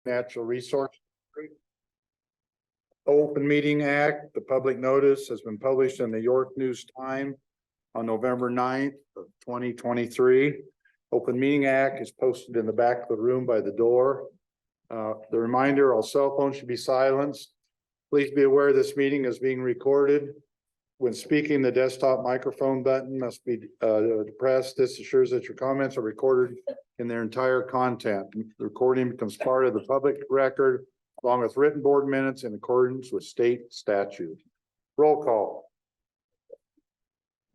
Natural Resources. Open Meeting Act, the public notice has been published in the York News Times on November 9th of 2023. Open Meeting Act is posted in the back of the room by the door. The reminder, all cell phones should be silenced. Please be aware this meeting is being recorded. When speaking, the desktop microphone button must be pressed. This assures that your comments are recorded in their entire content. The recording becomes part of the public record along with written board minutes in accordance with state statute. Roll call.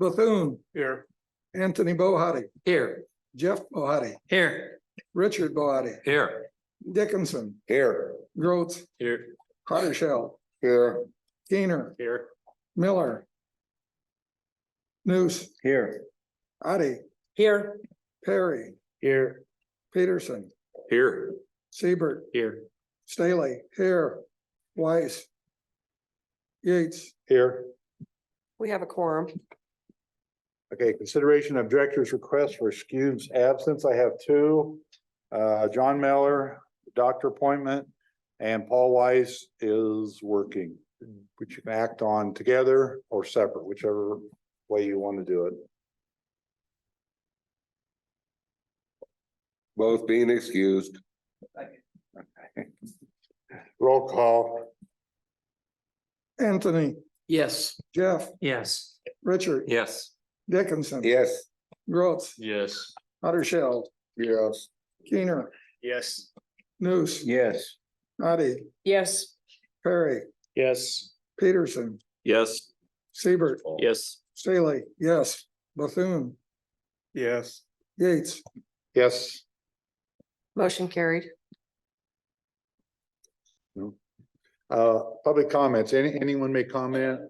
Bethune. Here. Anthony Bohaty. Here. Jeff Bohaty. Here. Richard Bohaty. Here. Dickinson. Here. Grotz. Here. Houdersheldt. Here. Kuehner. Here. Miller. Nuss. Here. Otte. Here. Perry. Here. Peterson. Here. Siebert. Here. Stahly. Here. Weiss. Yates. Here. We have a quorum. Okay, consideration of director's request for excused absence. I have two. John Miller, doctor appointment, and Paul Weiss is working, which you can act on together or separate, whichever way you want to do it. Both being excused. Roll call. Anthony. Yes. Jeff. Yes. Richard. Yes. Dickinson. Yes. Grotz. Yes. Houdersheldt. Yes. Kuehner. Yes. Nuss. Yes. Otte. Yes, Perry. Yes. Peterson. Yes. Siebert. Yes. Stahly. Yes. Bethune. Yes. Yates. Yes. motion carried. Public comments. Anyone may comment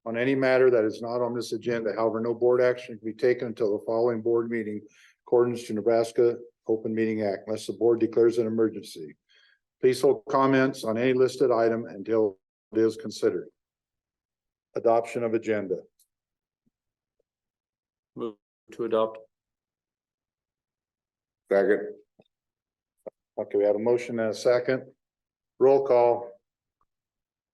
on any matter that is not on this agenda. However, no board action can be taken until the following board meeting, according to Nebraska Open Meeting Act, unless the board declares an emergency. Please hold comments on any listed item until it is considered. Adoption of agenda. Move to adopt. Second. Okay, we have a motion and a second. Roll call.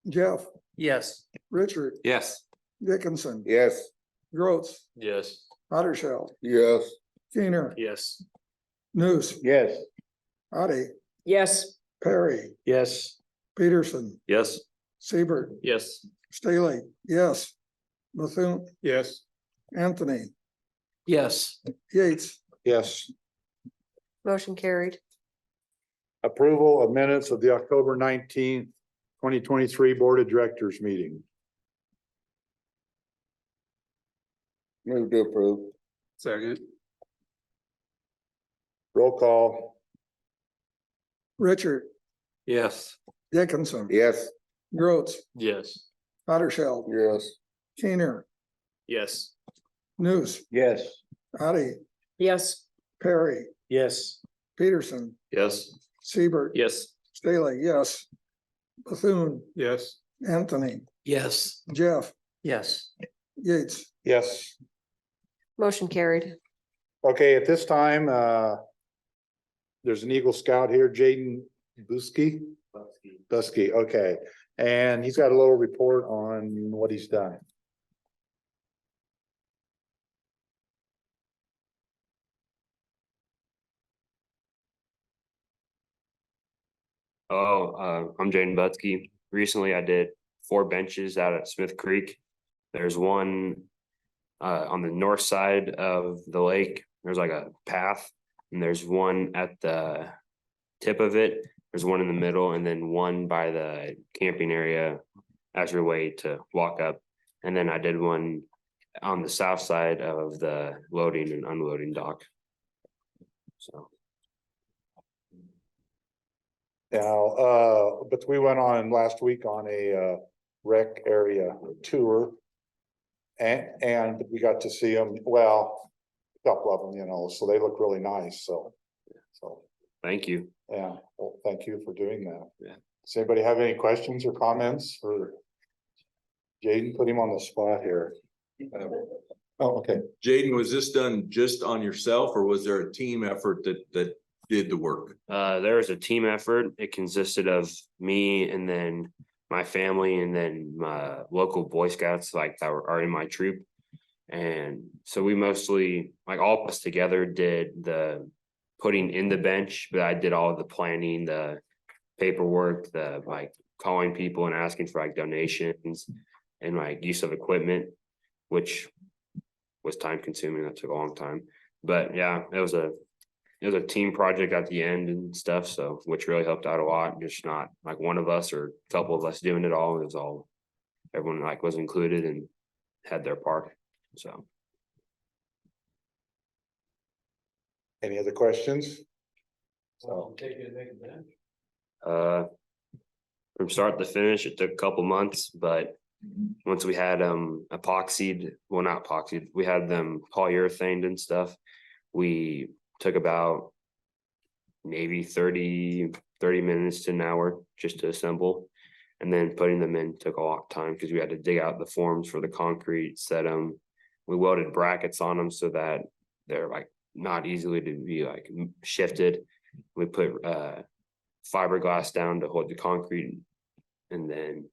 Jeff. Yes. Richard. Yes. Dickinson. Yes. Grotz. Yes. Houdersheldt. Yes. Kuehner. Yes. Nuss. Yes. Otte. Yes, Perry. Yes. Peterson. Yes. Siebert. Yes. Stahly. Yes. Bethune. Yes. Anthony. Yes. Yates. Yes. motion carried. Approval of minutes of the October 19th, 2023 Board of Directors meeting. Move to approve. Second. Roll call. Richard. Yes. Dickinson. Yes. Grotz. Yes. Houdersheldt. Yes. Kuehner. Yes. Nuss. Yes. Otte. Yes, Perry. Yes. Peterson. Yes. Siebert. Yes. Stahly. Yes. Bethune. Yes. Anthony. Yes. Jeff. Yes. Yates. Yes. motion carried. Okay, at this time, there's an Eagle Scout here, Jaden Busky. Busky, okay. And he's got a little report on what he's done. I'm Jaden Butsky. Recently, I did 4 benches out at Smith Creek. There's one on the north side of the lake. There's like a path, and there's one at the tip of it. There's one in the middle, and then one by the camping area as your way to walk up. And then I did one on the south side of the loading and unloading dock. So. Now, but we went on last week on a rec area tour. And we got to see them, well, a couple of them, you know, so they look really nice, so. Thank you. Yeah, well, thank you for doing that. Yeah. Does anybody have any questions or comments for Jaden? Put him on the spot here. Oh, okay. Jaden, was this done just on yourself, or was there a team effort that did the work? There was a team effort. It consisted of me and then my family and then my local Boy Scouts like that are in my troop. And so we mostly, like all of us together, did the putting in the bench, but I did all of the planning, the paperwork, the like calling people and asking for like donations and like use of equipment, which was time consuming. That took a long time. But yeah, it was a team project at the end and stuff. So which really helped out a lot. Just not like one of us or a couple of us doing it all. It was all everyone like was included and had their part. So Any other questions? So, from start to finish, it took a couple months, but once we had epoxied, well, not epoxied, we had them polyurethaned and stuff. We took about maybe 30 minutes to an hour just to assemble. And then putting them in took a lot of time because we had to dig out the forms for the concrete, set them. We welded brackets on them so that they're like not easily to be like shifted. We put fiberglass down to hold the concrete and then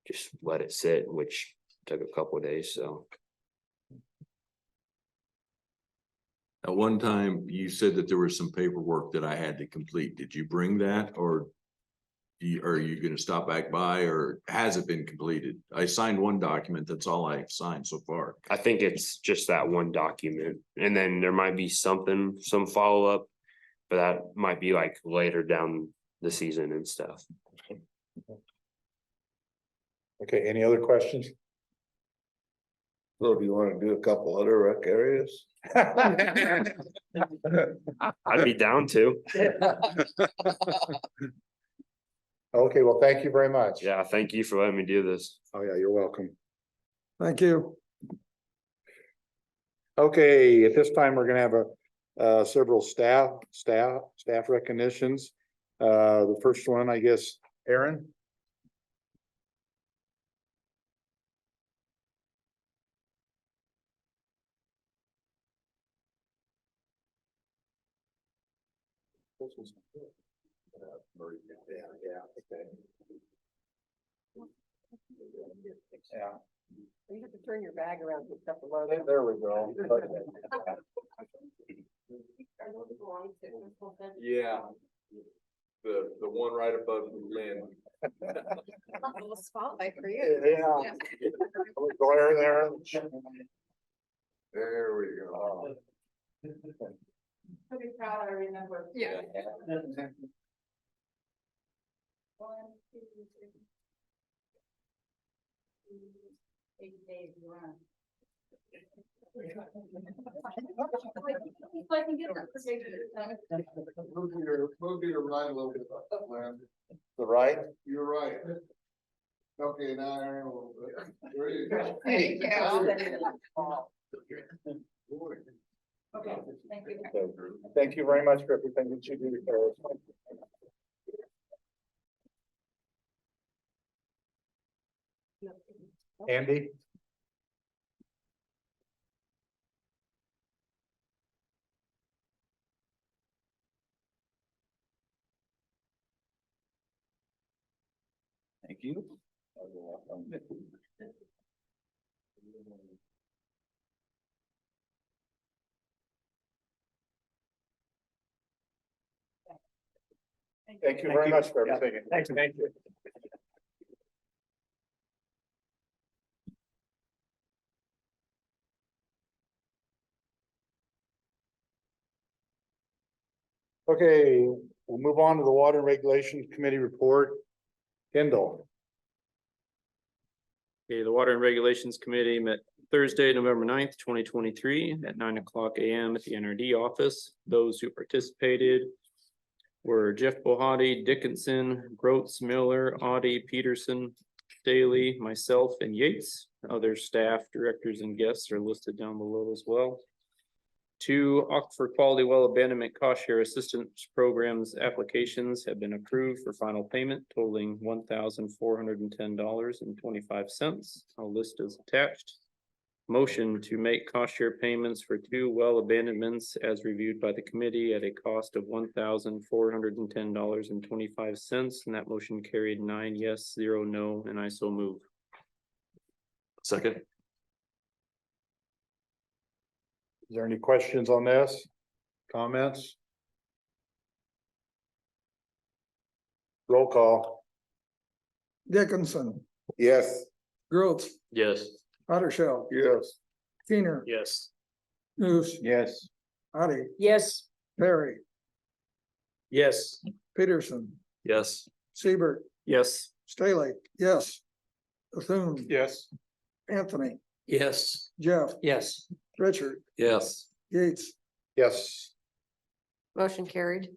just let it sit, which took a couple of days. So At one time, you said that there was some paperwork that I had to complete. Did you bring that or are you gonna stop back by or has it been completed? I signed one document. That's all I've signed so far. I think it's just that one document and then there might be some follow-up, but that might be like later down the season and stuff. okay, any other questions? So do you wanna do a couple other rec areas? I'd be down to. Okay, well, thank you very much. Yeah, thank you for letting me do this. Oh, yeah, you're welcome. Thank you. Okay, at this time, we're gonna have several staff recognitions. The first one, I guess, Aaron. Yeah, okay. Yeah. You have to turn your bag around to stuff below. There we go. Yeah. The one right above the lid. A little spotlight for you. Yeah. Glare there. There we go. I'll be proud I remember. Yeah. 1, 2, 3. 8 days run. If I can get that. Move your right a little bit. The right? You're right. Okay, now Aaron will. There you go. Hey, yeah. Okay, thank you. Thank you very much for everything that you do for us. Andy? Thank you. Thank you very much for everything. Thank you. Okay, we'll move on to the Water and Regulation Committee report. Kendall. Okay, the Water and Regulations Committee met Thursday, November 9th, 2023 at 9:00 a.m. at the NRD office. Those who participated were Jeff Bohaty, Dickinson, Grotz, Miller, Otte, Peterson, Stahly, myself, and Yates. Other staff, directors, and guests are listed down below as well. 2 Aquifer Quality Well Abandonment Cost Share Assistance Programs applications have been approved for final payment totaling $1,410.25. I'll list as attached. Motion to make cost share payments for 2 well abandonments as reviewed by the committee at a cost of $1,410.25. And that motion carried 9 yes, 0 no, and I so move. Second. Is there any questions on this? Comments? Roll call. Dickinson, Yes. Grotz, Yes. Houdersheldt, Yes. Kuehner, Yes. Nuss, Yes. Otte, Yes. Perry, Yes. Peterson, Yes. Siebert, Yes. Stahly, yes. Bethune, Yes. Anthony, Yes. Jeff, Yes. Richard, Yes. Yates, Yes. Motion carried.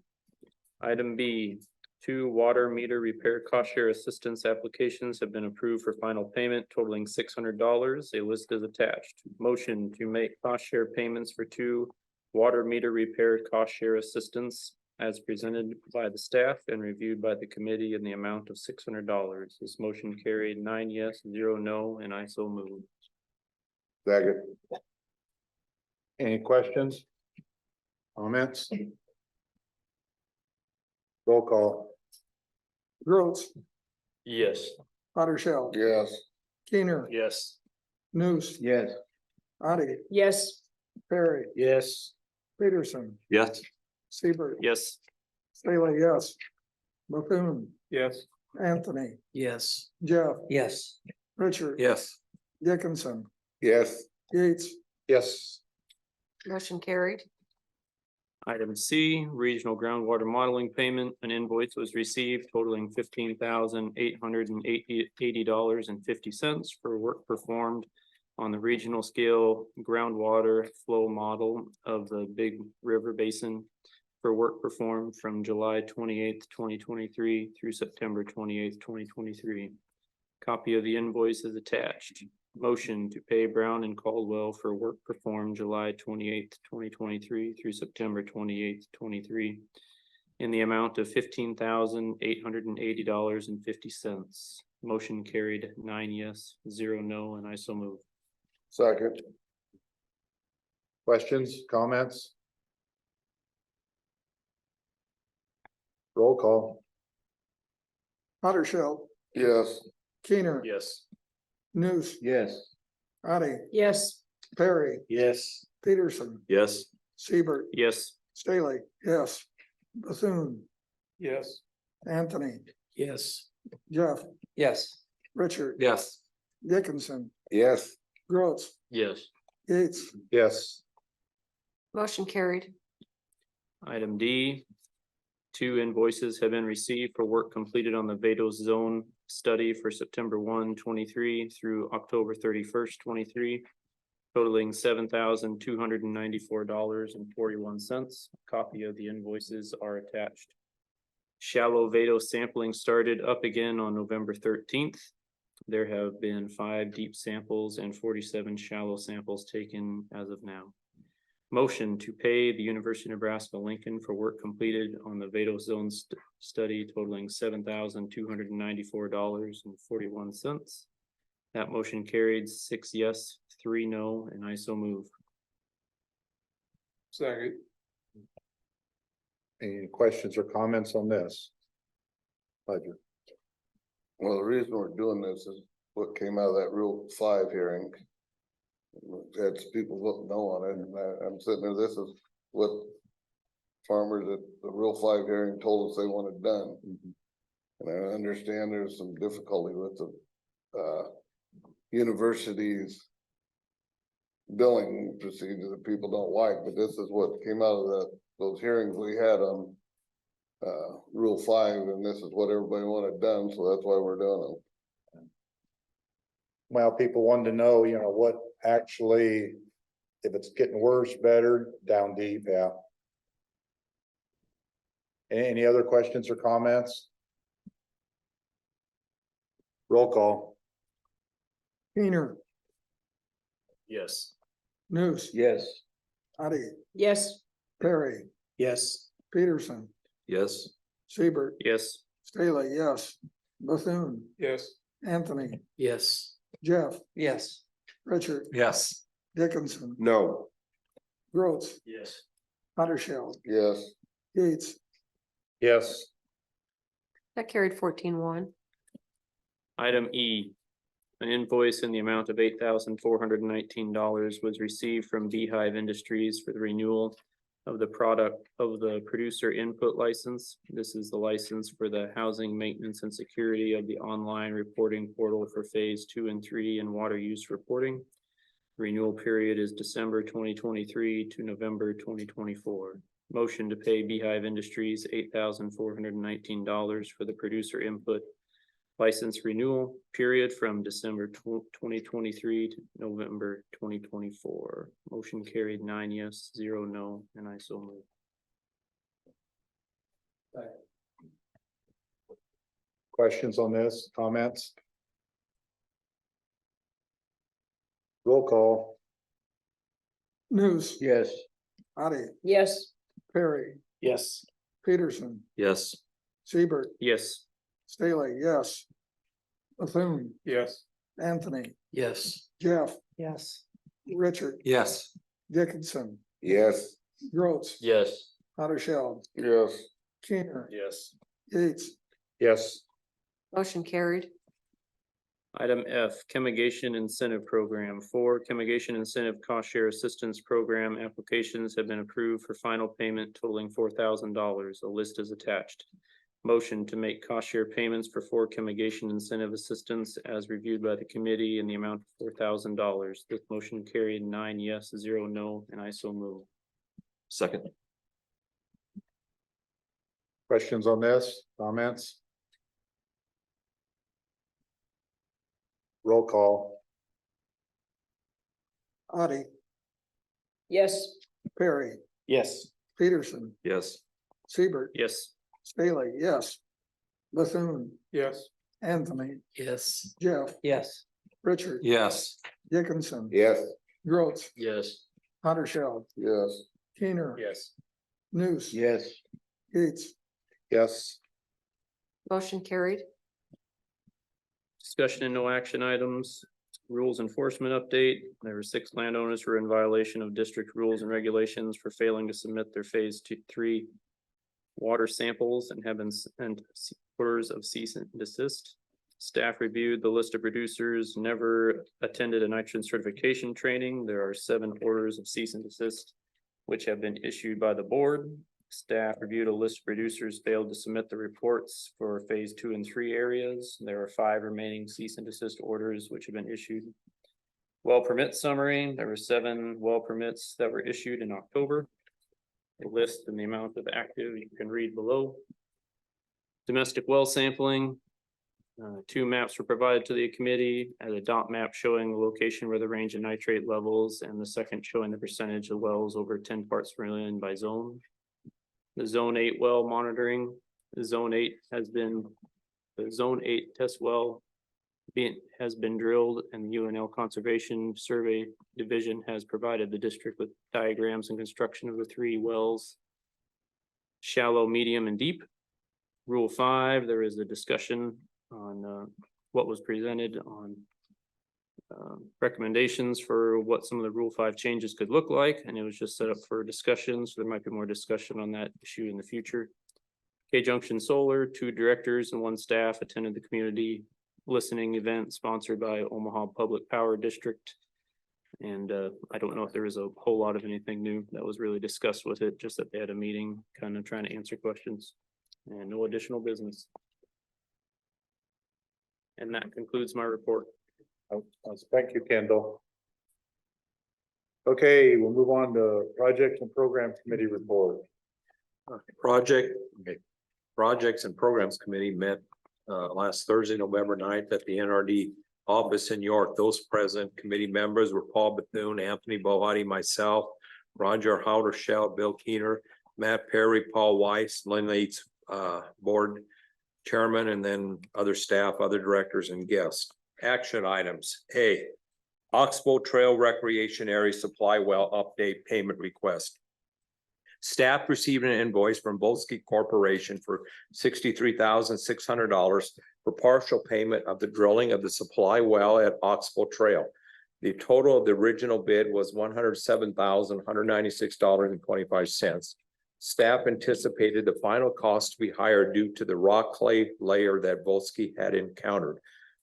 Item B, 2 water meter repair cost share assistance applications have been approved for final payment totaling $600. A list is attached. Motion to make cost share payments for 2 water meter repair cost share assistance as presented by the staff and reviewed by the committee in the amount of $600. This motion carried 9 yes, 0 no, and I so move. Second. Any questions? Comments? Roll call. Grotz, Yes. Houdersheldt, Yes. Kuehner, Yes. Nuss, Yes. Otte, Yes. Perry, Yes. Peterson, Yes. Siebert, Yes. Stahly, yes. Bethune, Yes. Anthony, Yes. Jeff, Yes. Richard, Yes. Dickinson, Yes. Yates, Yes. Motion carried. Item C, regional groundwater modeling payment. An invoice was received totaling $15,880.50 for work performed on the regional scale groundwater flow model of the Big River Basin for work performed from July 28th, 2023 through September 28th, 2023. Copy of the invoice is attached. Motion to pay Brown and Caldwell for work performed July 28th, 2023 through September 28th, 23 in the amount of $15,880.50. Motion carried 9 yes, 0 no, and I so move. Second. Questions, comments? Roll call. Houdersheldt, Yes. Kuehner, Yes. Nuss, Yes. Otte, Yes. Perry, Yes. Peterson, Yes. Siebert, Yes. Stahly, yes. Bethune, Yes. Anthony, Yes. Jeff, Yes. Richard, Yes. Dickinson, Yes. Grotz, Yes. Yates, Yes. Motion carried. Item D. 2 invoices have been received for work completed on the Vados zone study for September 1, 23 through October 31st, 23. Totaling $7,294.41. Copy of the invoices are attached. Shallow Vados sampling started up again on November 13th. There have been 5 deep samples and 47 shallow samples taken as of now. Motion to pay the University of Nebraska Lincoln for work completed on the Vados zone study totaling $7,294.41. That motion carried 6 yes, 3 no, and I so move. Second. Any questions or comments on this? Ledger. Well, the reason we're doing this is what came out of that Rule 5 hearing. Had some people vote no on it, and I'm sitting there, this is what farmers at the Rule 5 hearing told us they wanted done. And I understand there's some difficulty with the universities billing procedure that people don't like, but this is what came out of those hearings we had on Rule 5, and this is what everybody wanted done, so that's why we're doing them. Well, people wanted to know, what actually, if it's getting worse, better, down deep, yeah. Any other questions or comments? Roll call. Kuehner, Yes. Nuss, Yes. Otte, Yes. Perry, Yes. Peterson, Yes. Siebert, Yes. Stahly, yes. Bethune, Yes. Anthony, Yes. Jeff, Yes. Richard, Yes. Dickinson, No. Grotz, Yes. Houdersheldt, Yes. Yates, Yes. That carried 14-1. Item E, an invoice in the amount of $8,419 was received from Beehive Industries for the renewal of the product of the producer input license. This is the license for the housing, maintenance, and security of the online reporting portal for phase 2 and 3 and water use reporting. Renewal period is December 2023 to November 2024. Motion to pay Beehive Industries $8,419 for the producer input license renewal period from December 2023 to November 2024. Motion carried 9 yes, 0 no, and I so move. Questions on this, comments? Roll call. Nuss, Yes. Otte, Yes. Perry, Yes. Peterson, Yes. Siebert, Yes. Stahly, yes. Bethune, Yes. Anthony, Yes. Jeff, Yes. Richard, Yes. Dickinson, Yes. Grotz, Yes. Houdersheldt, Yes. Kuehner, Yes. Yates, Yes. Motion carried. Item F, Chemigation Incentive Program. 4, Chemigation Incentive Cost Share Assistance Program applications have been approved for final payment totaling $4,000. A list is attached. Motion to make cost share payments for 4 chemigation incentive assistance as reviewed by the committee in the amount of $4,000. This motion carried 9 yes, 0 no, and I so move. Second. Questions on this, comments? Roll call. Otte, Yes. Perry, Yes. Peterson, Yes. Siebert, Yes. Stahly, yes. Bethune, Yes. Anthony, Yes. Jeff, Yes. Richard, Yes. Dickinson, Yes. Grotz, Yes. Houdersheldt, Yes. Kuehner, Yes. Nuss, Yes. Yates, Yes. Motion carried. Discussion and no action items. Rules enforcement update. There were 6 landowners who were in violation of district rules and regulations for failing to submit their phase 2, 3 water samples and have been sent orders of cease and desist. Staff reviewed the list of producers, never attended a nitrogen certification training. There are 7 orders of cease and desist which have been issued by the board. Staff reviewed a list of producers failed to submit the reports for phase 2 and 3 areas. There are 5 remaining cease and desist orders which have been issued. Well permit summary, there were 7 well permits that were issued in October. The list and the amount of active you can read below. Domestic well sampling. 2 maps were provided to the committee as a dot map showing the location where the range of nitrate levels and the second showing the percentage of wells over 10 parts per million by zone. The zone 8 well monitoring, the zone 8 test well has been drilled, and the UNL Conservation Survey Division has provided the district with diagrams and construction of the 3 wells. Shallow, medium, and deep. Rule 5, there is a discussion on what was presented on recommendations for what some of the Rule 5 changes could look like, and it was just set up for discussion, so there might be more discussion on that issue in the future. K-Junction Solar, 2 directors and 1 staff attended the community listening event sponsored by Omaha Public Power District. And I don't know if there was a whole lot of anything new that was really discussed with it, just that they had a meeting kind of trying to answer questions and no additional business. And that concludes my report. Thank you, Kendall. Okay, we'll move on to Project and Program Committee report. Projects and Programs Committee met last Thursday, November 9th at the NRD office in York. Those present committee members were Paul Bethune, Anthony Bohaty, myself, Roger Houdersheldt, Bill Kuehner, Matt Perry, Paul Weiss, Lynn Yates, board chairman, and then other staff, other directors and guests. Action items. A, Oxbow Trail Recreation Area Supply Well Update Payment Request. Staff received an invoice from Volsky Corporation for $63,600 for partial payment of the drilling of the supply well at Oxbow Trail. The total of the original bid was $107,196.25. Staff anticipated the final cost to be higher due to the rock clay layer that Volsky had encountered.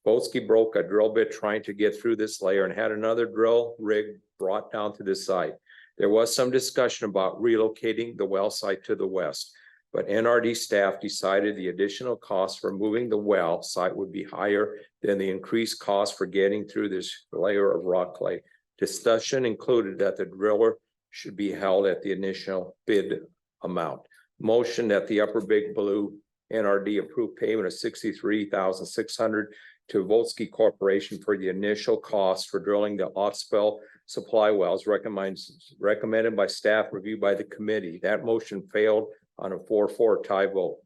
Volsky broke a drill bit trying to get through this layer and had another drill rig brought down to the site. There was some discussion about relocating the well site to the west, but NRD staff decided the additional cost for moving the well site would be higher than the increased cost for getting through this layer of rock clay. Discussion included that the driller should be held at the initial bid amount. Motion that the Upper Big Blue NRD approved payment of $63,600 to Volsky Corporation for the initial cost for drilling the Otte supply wells recommended by staff, reviewed by the committee. That motion failed on a 4-4 tie vote.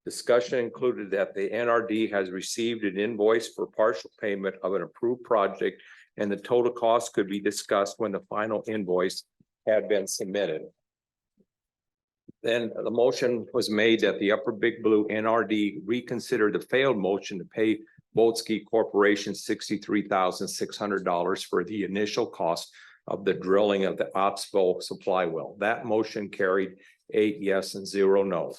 Discussion included that the NRD has received an invoice for partial payment of an approved project, and the total cost could be discussed when the final invoice had been submitted. Then the motion was made that the Upper Big Blue NRD reconsider the failed motion to pay Volsky Corporation $63,600 for the initial cost of the drilling of the Otte supply well. That motion carried 8 yes and 0 no.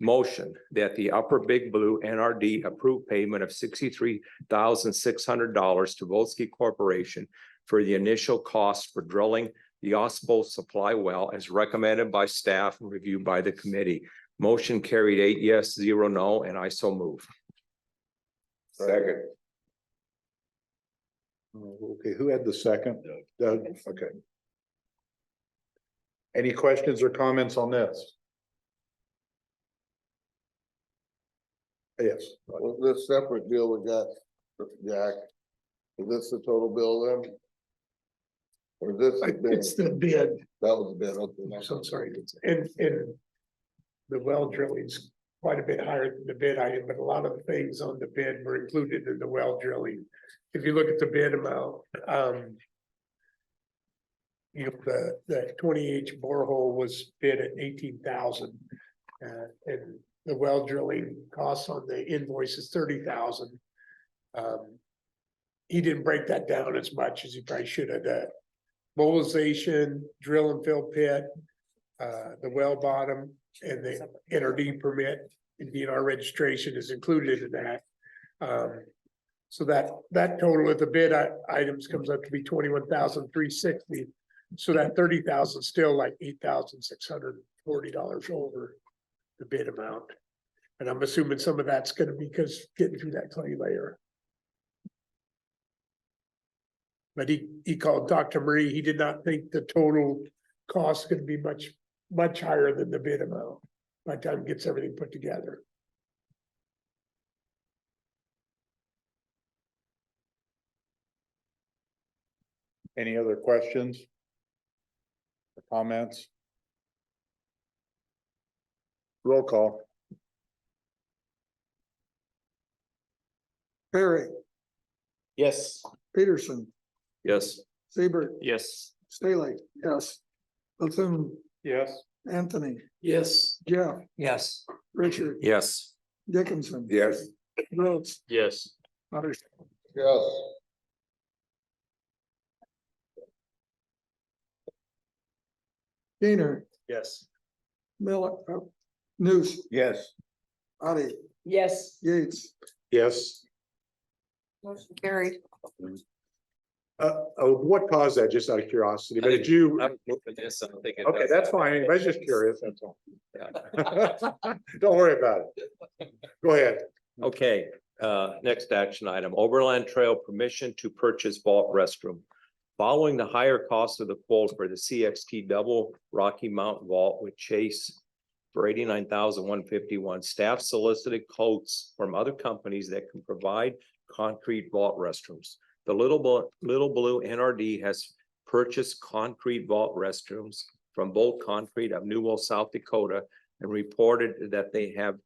Motion that the Upper Big Blue NRD approve payment of $63,600 to Volsky Corporation for the initial cost for drilling the Otte supply well as recommended by staff and reviewed by the committee. Motion carried 8 yes, 0 no, and I so move. Second. Okay, who had the second? Doug, okay. Any questions or comments on this? Yes. Well, this separate deal we got, Jack, is this the total bill then? Or is this the bid? It's the bid. That was the bid, okay. So sorry. And the well drilling's quite a bit higher than the bid item, but a lot of the things on the bid were included in the well drilling. If you look at the bid amount, you know, the 20H borehole was bid at 18,000. And the well drilling costs on the invoice is 30,000. He didn't break that down as much as he probably should have. The mobilization, drill and fill pit, the well bottom, and the NRD permit and DNR registration is included in that. So that total of the bid items comes up to be 21,360. So that 30,000 still like $8,640 over the bid amount. And I'm assuming some of that's gonna be because getting through that clay layer. But he called Dr. Marie. He did not think the total cost is gonna be much higher than the bid amount by the time it gets everything put together. Any other questions? Or comments? Roll call. Perry, Yes. Peterson, Yes. Siebert, Yes. Stahly, yes. Bethune, Yes. Anthony, Yes. Jeff, Yes. Richard, Yes. Dickinson. Yes. Grotz, Yes. Houdersheldt. Yes. Kuehner, Yes. Nuss, Yes. Otte, Yes. Yates. Yes. Motion carried. What caused that? Just out of curiosity, but did you? I'm moving this, I'm thinking. Okay, that's fine. I was just curious, that's all. Don't worry about it. Go ahead. Okay, next action item, Overland Trail permission to purchase vault restroom. Following the higher cost of the quote for the CXT double Rocky Mountain vault with Chase for $89,151, staff solicited quotes from other companies that can provide concrete vault restrooms. The Little Blue NRD has purchased concrete vault restrooms from Bolt Concrete of Newell, South Dakota, and reported that they have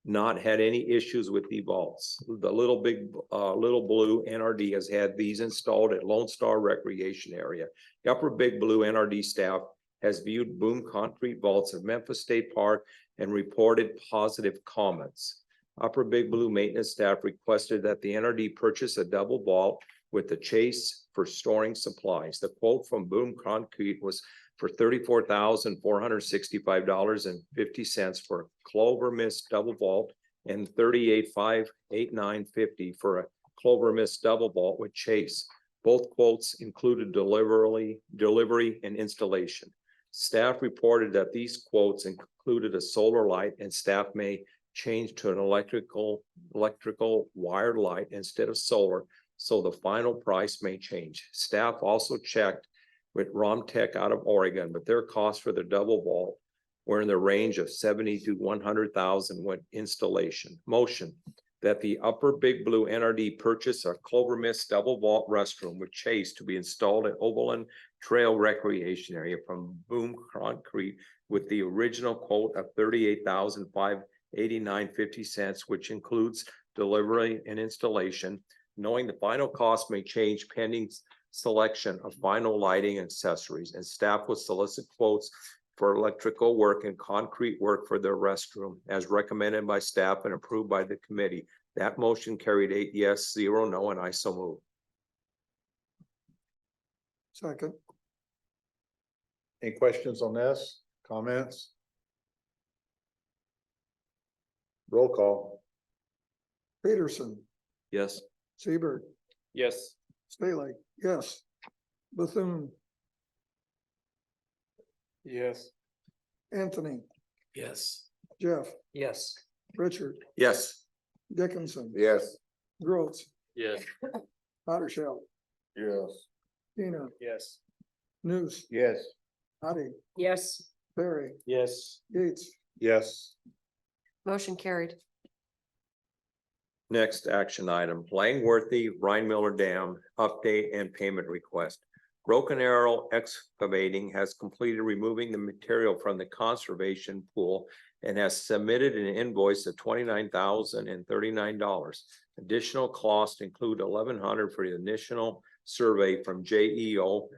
not had any issues with the vaults. The Little Blue NRD has had these installed at Lone Star Recreation Area. The Upper Big Blue NRD staff has viewed boom concrete vaults at Memphis State Park and reported positive comments. Upper Big Blue maintenance staff requested that the NRD purchase a double vault with the Chase for storing supplies. The quote from Boom Concrete was for $34,465.50 for Clover Mist double vault and $38,589.50 for a Clover Mist double vault with Chase. Both quotes included delivery and installation. Staff reported that these quotes included a solar light, and staff may change to an electrical wired light instead of solar, so the final price may change. Staff also checked with Romtech out of Oregon, but their cost for the double vault were in the range of 70 to 100,000 with installation. Motion that the Upper Big Blue NRD purchase a Clover Mist double vault restroom with Chase to be installed at Oberlin Trail Recreation Area from Boom Concrete with the original quote of $38,589.50, which includes delivery and installation, knowing the final cost may change pending selection of final lighting accessories, and staff would solicit quotes for electrical work and concrete work for their restroom as recommended by staff and approved by the committee. That motion carried 8 yes, 0 no, and I so move. Second. Any questions on this? Comments? Roll call. Peterson, Yes. Siebert, Yes. Stahly, yes. Bethune, Yes. Anthony, Yes. Jeff, Yes. Richard, Yes. Dickinson, Yes. Grotz, Yes. Houdersheldt, Yes. Kuehner, Yes. Nuss, Yes. Otte, Yes. Perry, Yes. Yates, Yes. Motion carried. Next action item, Langworthy Rhine Miller Dam update and payment request. Broken Arrow Excavating has completed removing the material from the conservation pool and has submitted an invoice of $29,039. Additional costs include $1,100 for the initial survey from JEO,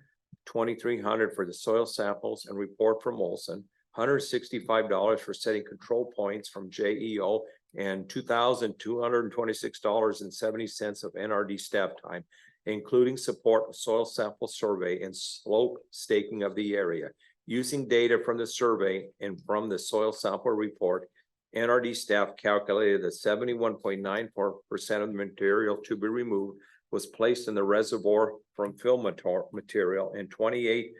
$2,300 for the soil samples and report from Olson, $165 for setting control points from JEO, and $2,226.70 of NRD staff time, including support of soil sample survey and slope staking of the area. Using data from the survey and from the soil sample report, NRD staff calculated that 71.94% of the material to be removed was placed in the reservoir from fill material, and 28%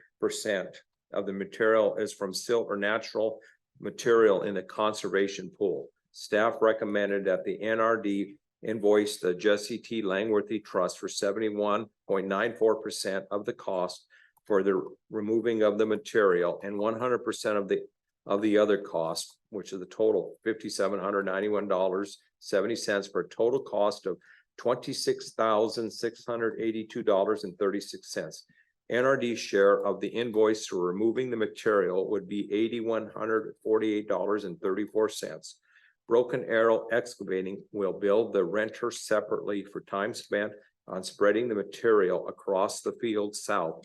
of the material is from silt or natural material in the conservation pool. Staff recommended that the NRD invoice the Jesse T. Langworthy Trust for 71.94% of the cost for the removing of the material and 100% of the other costs, which is the total $5,791.70 for a total cost of $26,682.36. NRD's share of the invoice for removing the material would be $8,148.34. Broken Arrow Excavating will bill the renter separately for time spent on spreading the material across the field south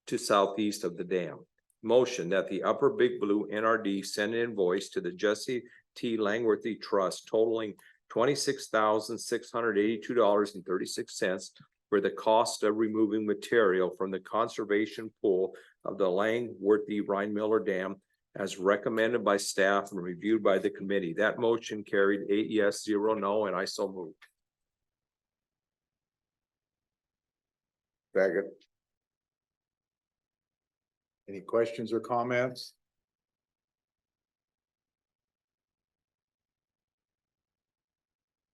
to southeast of the dam. Motion that the Upper Big Blue NRD send an invoice to the Jesse T. Langworthy Trust totaling $26,682.36 for the cost of removing material from the conservation pool of the Langworthy Rhine Miller Dam as recommended by staff and reviewed by the committee. That motion carried 8 yes, 0 no, and I so moved. Second. Any questions or comments?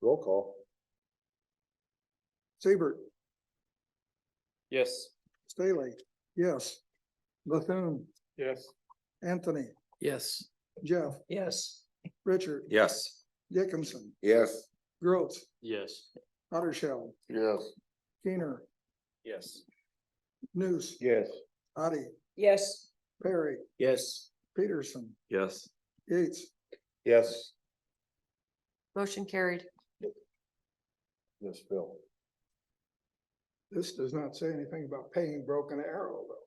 Roll call. Siebert, Yes. Stahly, yes. Bethune, Yes. Anthony, Yes. Jeff, Yes. Richard, Yes. Dickinson, Yes. Grotz, Yes. Houdersheldt, Yes. Kuehner, Yes. Nuss, Yes. Otte, Yes. Perry, Yes. Peterson, Yes. Yates, Yes. Motion carried. Yes, Bill. this does not say anything about paying Broken Arrow though.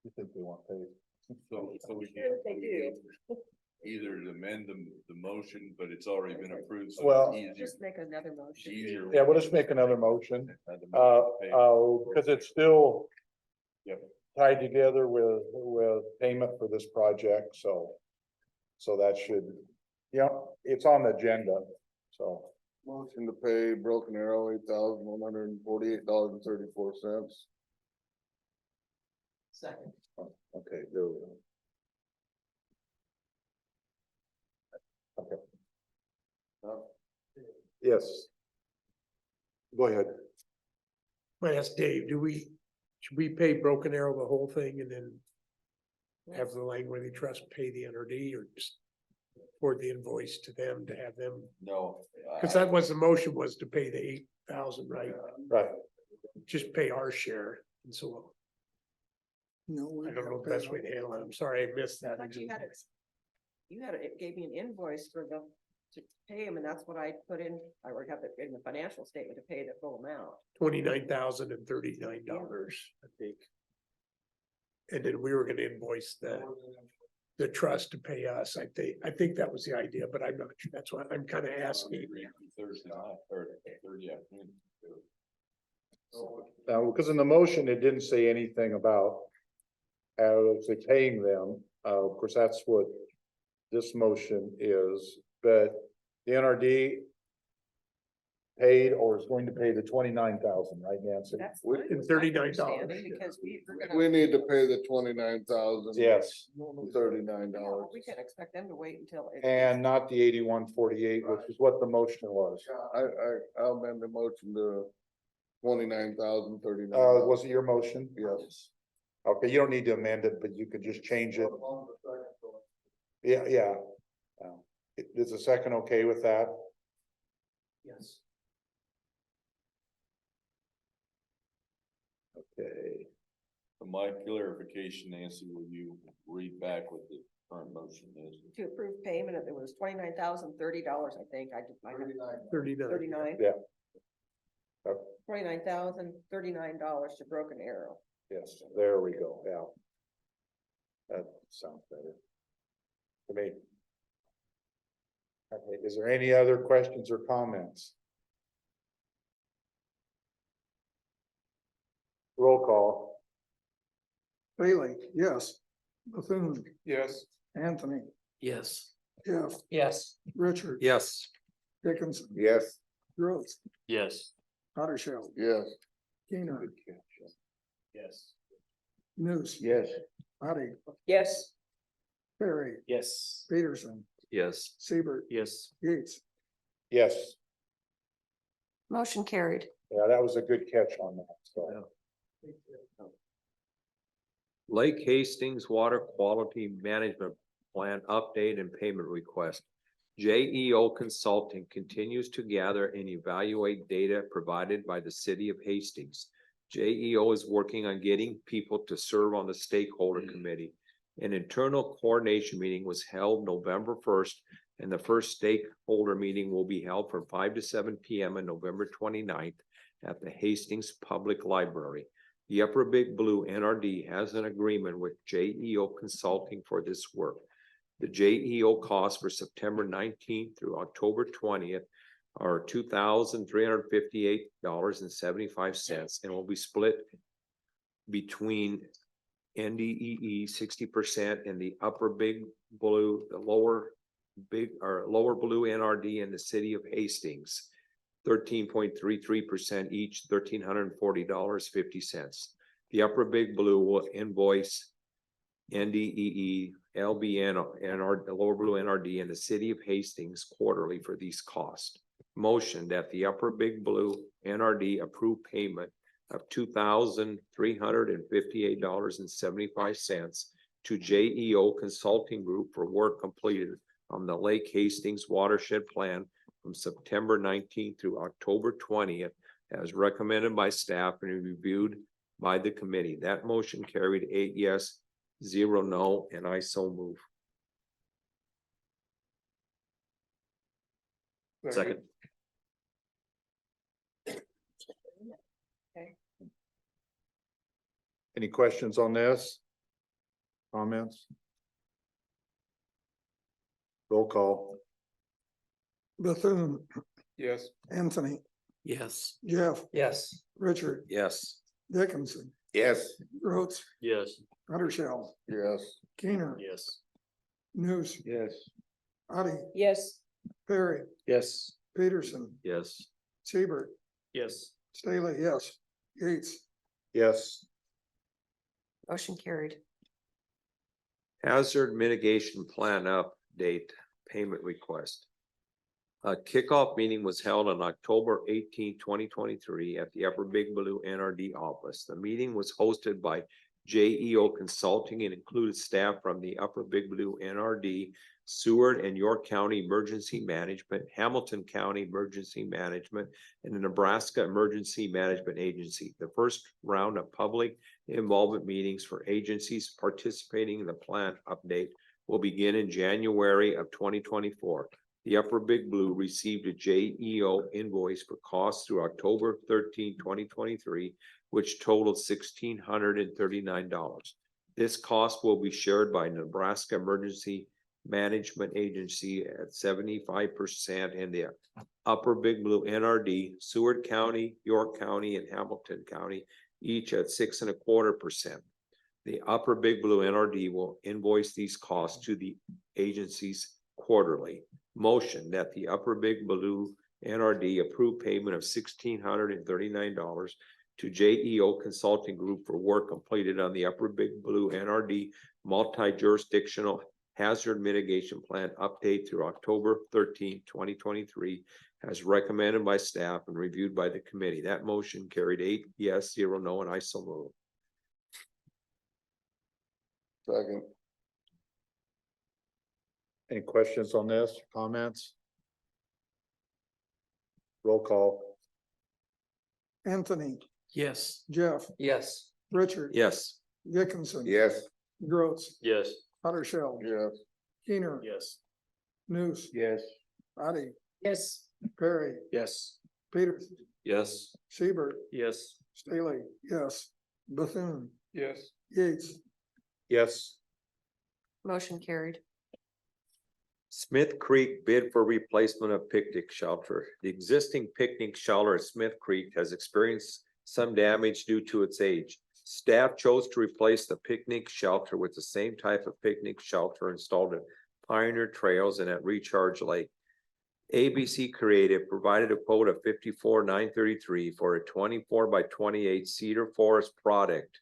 You think they want paid? So we Sure they do. either amend the motion, but it's already been approved. so it's Well- Just make another motion. Yeah, we'll just make another motion, because it's still tied together with payment for this project, so that should, it's on the agenda, so. Motion to pay Broken Arrow $8,148.34. Second. Okay, there we go. Okay. Yes. Go ahead. I asked Dave, should we pay Broken Arrow the whole thing and then have the Langworthy Trust pay the NRD, or just forward the invoice to them to have them? No. Cause that was the motion, was to pay the 8,000, right? Right. Just pay our share, and so No. I don't know the best way to handle it. I'm sorry I missed that. But it gave me an invoice to pay him, and that's what I put in, I would have it in the financial statement to pay the full amount. $29,039, I think. And then we were gonna invoice the trust to pay us. I think that was the idea, but I'm not sure. That's why I'm kind of asking. Thursday night or Thursday afternoon. Because in the motion, it didn't say anything about paying them. Of course, that's what this motion is, but the NRD paid or is going to pay the 29,000, right, Nancy? That's With- fine in with my $39. understanding, because we're gonna. We need to pay the $29,039. Yes, Yeah, we can't expect them to wait until. and not the 8148, which is what the motion was. I'll amend the motion to $29,039. Was it your motion? Yes. Okay, you don't need to amend it, but you could just change it. Yeah. Is a second okay with that? Yes. Okay. For my clarification, Nancy, will you read back what the current motion is? To approve payment, it was $29,030, I think, I did, 39. 39. Yeah. $29,039 to Broken Arrow. Yes, there we go, yeah. That sounds better. To me. Okay, is there any other questions or comments? Roll call. Bailey, yes. Bethune, Yes. Anthony, Yes. Jeff, Yes. Richard. Yes. Dickinson, Yes. Grotz, Yes. Houdersheldt, Yes. Kuehner, Yes. Nuss, Yes. Bohaty, Yes. Perry, Yes. Peterson, Yes. Siebert, Yes. Yates. Yes, Motion carried. yeah, that was a good catch on that, so. Lake Hastings Water Quality Management Plan Update and Payment Request. JEO Consulting continues to gather and evaluate data provided by the city of Hastings. JEO is working on getting people to serve on the stakeholder committee. An internal coordination meeting was held November 1st, and the first stakeholder meeting will be held from 5 to 7 p.m. on November 29th at the Hastings Public Library. The Upper Big Blue NRD has an agreement with JEO Consulting for this work. The JEO costs for September 19th through October 20th are $2,358.75 and will be split between NDEE 60% and the Upper Big Blue, the lower blue NRD in the city of Hastings. 13.33% each, $1,340.50. The Upper Big Blue will invoice NDEE, LBN, and the Lower Blue NRD in the city of Hastings quarterly for these costs. Motion that the Upper Big Blue NRD approve payment of $2,358.75 to JEO Consulting Group for work completed on the Lake Hastings Watershed Plan from September 19th through October 20th, as recommended by staff and reviewed by the committee. That motion carried 8 yes, 0 no, and I so move. Second. Any questions on this? comments? Roll call. Bethune, Yes. Anthony, Yes. Jeff, Yes. Richard, Yes. Dickinson, Yes. Grotz, Yes. Houdersheldt, Yes. Kuehner, Yes. Nuss, Yes. Otte, Yes. Perry, Yes. Peterson, Yes. Siebert, Yes. Stahly, yes. Yates, Yes. Motion carried. Hazard mitigation plan update payment request. A kickoff meeting was held on October 18, 2023 at the Upper Big Blue NRD office. The meeting was hosted by JEO Consulting and included staff from the Upper Big Blue NRD, Seward and York County Emergency Management, Hamilton County Emergency Management, and the Nebraska Emergency Management Agency. The first round of public involvement meetings for agencies participating in the plan update will begin in January of 2024. The Upper Big Blue received a JEO invoice for costs through October 13, 2023, which totaled $1,639. This cost will be shared by Nebraska Emergency Management Agency at 75% and the Upper Big Blue NRD, Seward County, York County, and Hamilton County, each at 6.25%. The Upper Big Blue NRD will invoice these costs to the agencies quarterly. Motion that the Upper Big Blue NRD approve payment of $1,639 to JEO Consulting Group for work completed on the Upper Big Blue NRD multi-jurisdictional hazard mitigation plan update through October 13, 2023, as recommended by staff and reviewed by the committee. That motion carried 8 yes, 0 no, and I so move. Second. Any questions on this, comments? Roll call. Anthony, Yes. Jeff, Yes. Richard. Yes. Dickinson. Yes. Grotz, Yes. Houdersheldt, Yes. Kuehner, Yes. Nuss, Yes. Otte, Yes. Perry, Yes. Peterson, Yes. Siebert, Yes. Stahly, yes. Bethune, Yes. Yates, Yes. Motion carried. Smith Creek bid for replacement of picnic shelter. The existing picnic shelter at Smith Creek has experienced some damage due to its age. Staff chose to replace the picnic shelter with the same type of picnic shelter installed at Pioneer Trails and at Recharge Lake. ABC Creative provided a quote of $54,933 for a 24 by 28 cedar forest product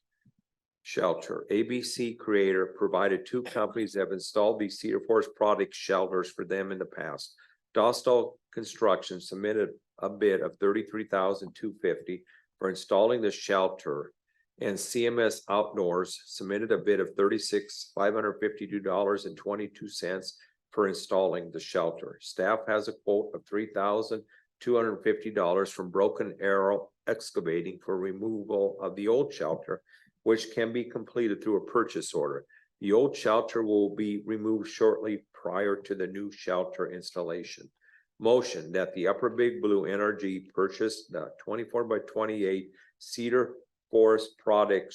shelter. ABC Creator provided 2 companies that have installed these cedar forest product shelters for them in the past. Dostal Construction submitted a bid of $33,250 for installing the shelter, and CMS Outdoors submitted a bid of $36,552.22 for installing the shelter. Staff has a quote of $3,250 from Broken Arrow Excavating for removal of the old shelter, which can be completed through a purchase order. The old shelter will be removed shortly prior to the new shelter installation. Motion that the Upper Big Blue NRG purchase the 24 by 28 cedar forest product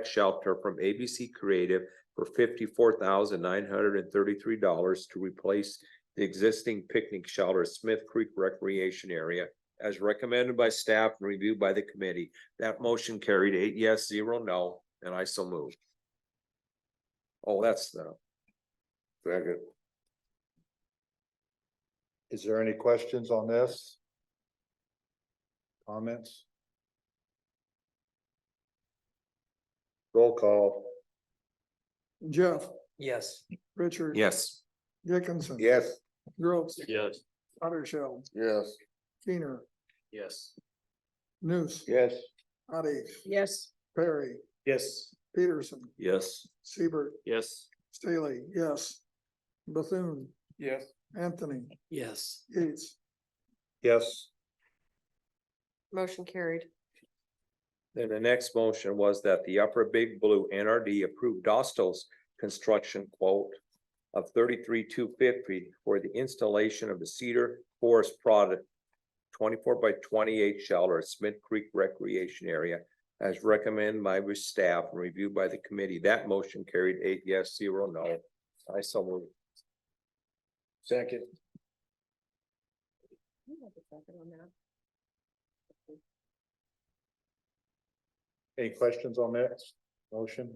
shelter from ABC Creative for $54,933 to replace the existing picnic shelter at Smith Creek Recreation Area, as recommended by staff and reviewed by the committee. That motion carried 8 yes, 0 no, and I so moved. Oh, that's the. Second. Is there any questions on this? Comments? Roll call. Jeff, Yes. Richard. Yes. Dickinson. Yes. Grotz, Yes. Houdersheldt, Yes. Kuehner, Yes. Nuss, Yes. Otte, Yes. Perry, Yes. Peterson, Yes. Siebert, Yes. Stahly, yes. Bethune, Yes. Anthony, Yes. Yates, Yes. Motion carried. Then the next motion was that the Upper Big Blue NRD approved Dostal's construction quote of $33,250 for the installation of the cedar forest product 24 by 28 shelter at Smith Creek Recreation Area, as recommended by the staff and reviewed by the committee. That motion carried 8 yes, 0 no. I so move. Second. You have a second on that? Any questions on that motion?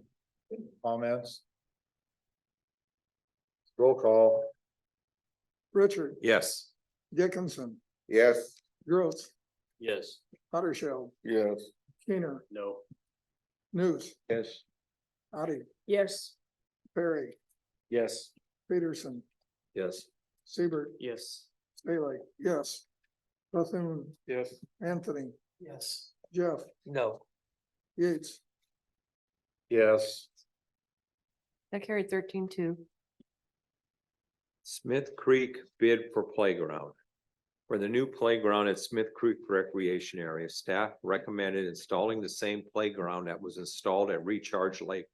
Comments? Roll call. Richard, Yes. Dickinson, Yes. Grotz, Yes. Houdersheldt, Yes. Kuehner, No. Nuss, Yes. Otte, Yes. Perry, Yes. Peterson, Yes. Siebert, Yes. Stahly, yes. Bethune, Yes. Anthony, Yes. Jeff, No. Yates, Yes. That carried 13-2. Smith Creek bid for playground. For the new playground at Smith Creek Recreation Area, staff recommended installing the same playground that was installed at Recharge Lake.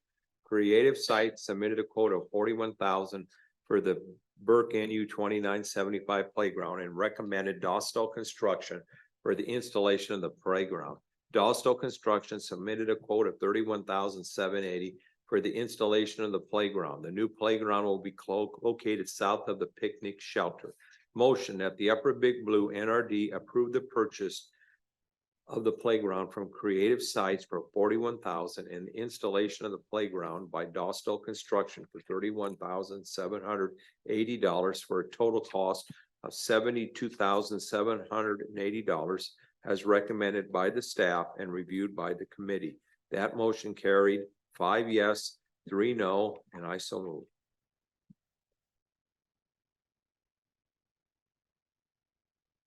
Creative Sites submitted a quote of $41,000 for the Burke NU 2975 playground and recommended Dostal Construction for the installation of the playground. Dostal Construction submitted a quote of $31,780 for the installation of the playground. The new playground will be located south of the picnic shelter. Motion that the Upper Big Blue NRD approve the purchase of the playground from Creative Sites for $41,000 and the installation of the playground by Dostal Construction for $31,780 for a total cost of $72,780 as recommended by the staff and reviewed by the committee. That motion carried 5 yes, 3 no, and I so move.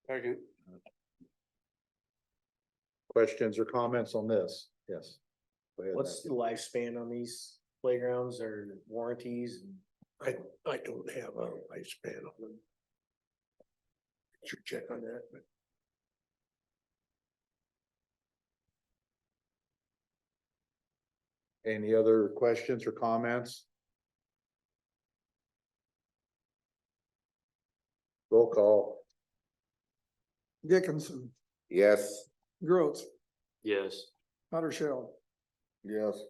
Second. Questions or comments on this? Yes. Go ahead, What's the Matthew. lifespan on these playgrounds or warranties? I don't have a lifespan on them. Should check on that, but. Any other questions or comments? Roll call. Dickinson, Yes. Grotz, Yes. Houdersheldt, Yes.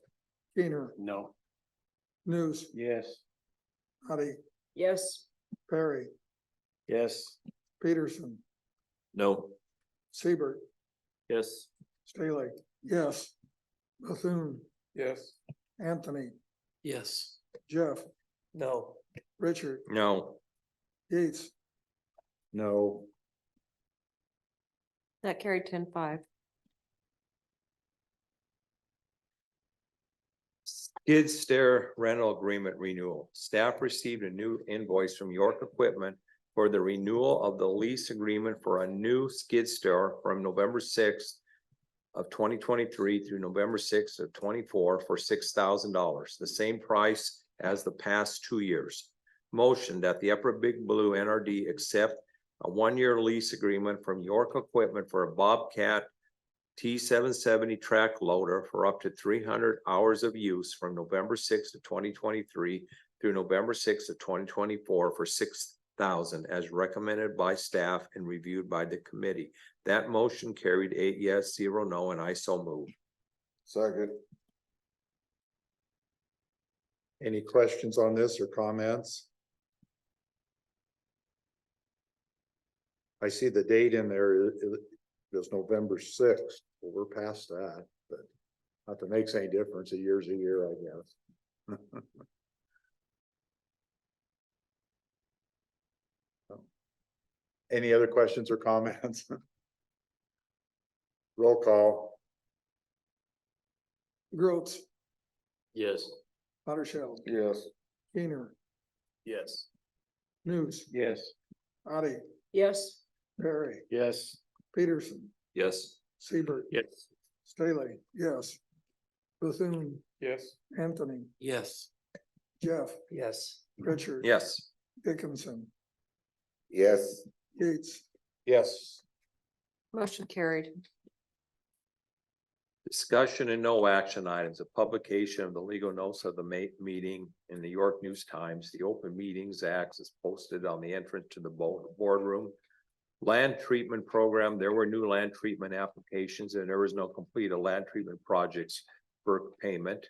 Kuehner, No. Nuss, Yes. Otte, Yes. Perry, Yes. Peterson, No. Siebert, Yes. Stahly, yes. Bethune, Yes. Anthony, Yes. Jeff, No. Richard, No. Yates, No. That carried 10-5. Skid steer rental agreement renewal. Staff received a new invoice from York Equipment for the renewal of the lease agreement for a new skid steer from November 6th of 2023 through November 6th of 24 for $6,000, the same price as the past 2 years. Motion that the Upper Big Blue NRD accept a 1-year lease agreement from York Equipment for a Bobcat T770 track loader for up to 300 hours of use from November 6th of 2023 through November 6th of 2024 for $6,000 as recommended by staff and reviewed by the committee. That motion carried 8 yes, 0 no, and I so move. Second. Any questions on this or comments? I see the date in there, it was November 6th. Well, we're past that, but not that makes any difference. A year's a year, I guess. Any other questions or comments? Roll call. Grotz, Yes. Houdersheldt, Yes. Kuehner, Yes. Nuss, Yes. Otte, Yes. Perry, Yes. Peterson, Yes. Siebert, Yes. Stahly, yes. Bethune, Yes. Anthony, Yes. Jeff, Yes. Richard. Yes. Dickinson, Yes. Yates, Yes. Motion carried. Discussion and no action items, a publication of the legal notice of the meeting in the York News Times. The Open Meetings Act is posted on the entrance to the boardroom. Land treatment program, there were new land treatment applications and there was no completed land treatment projects for payment.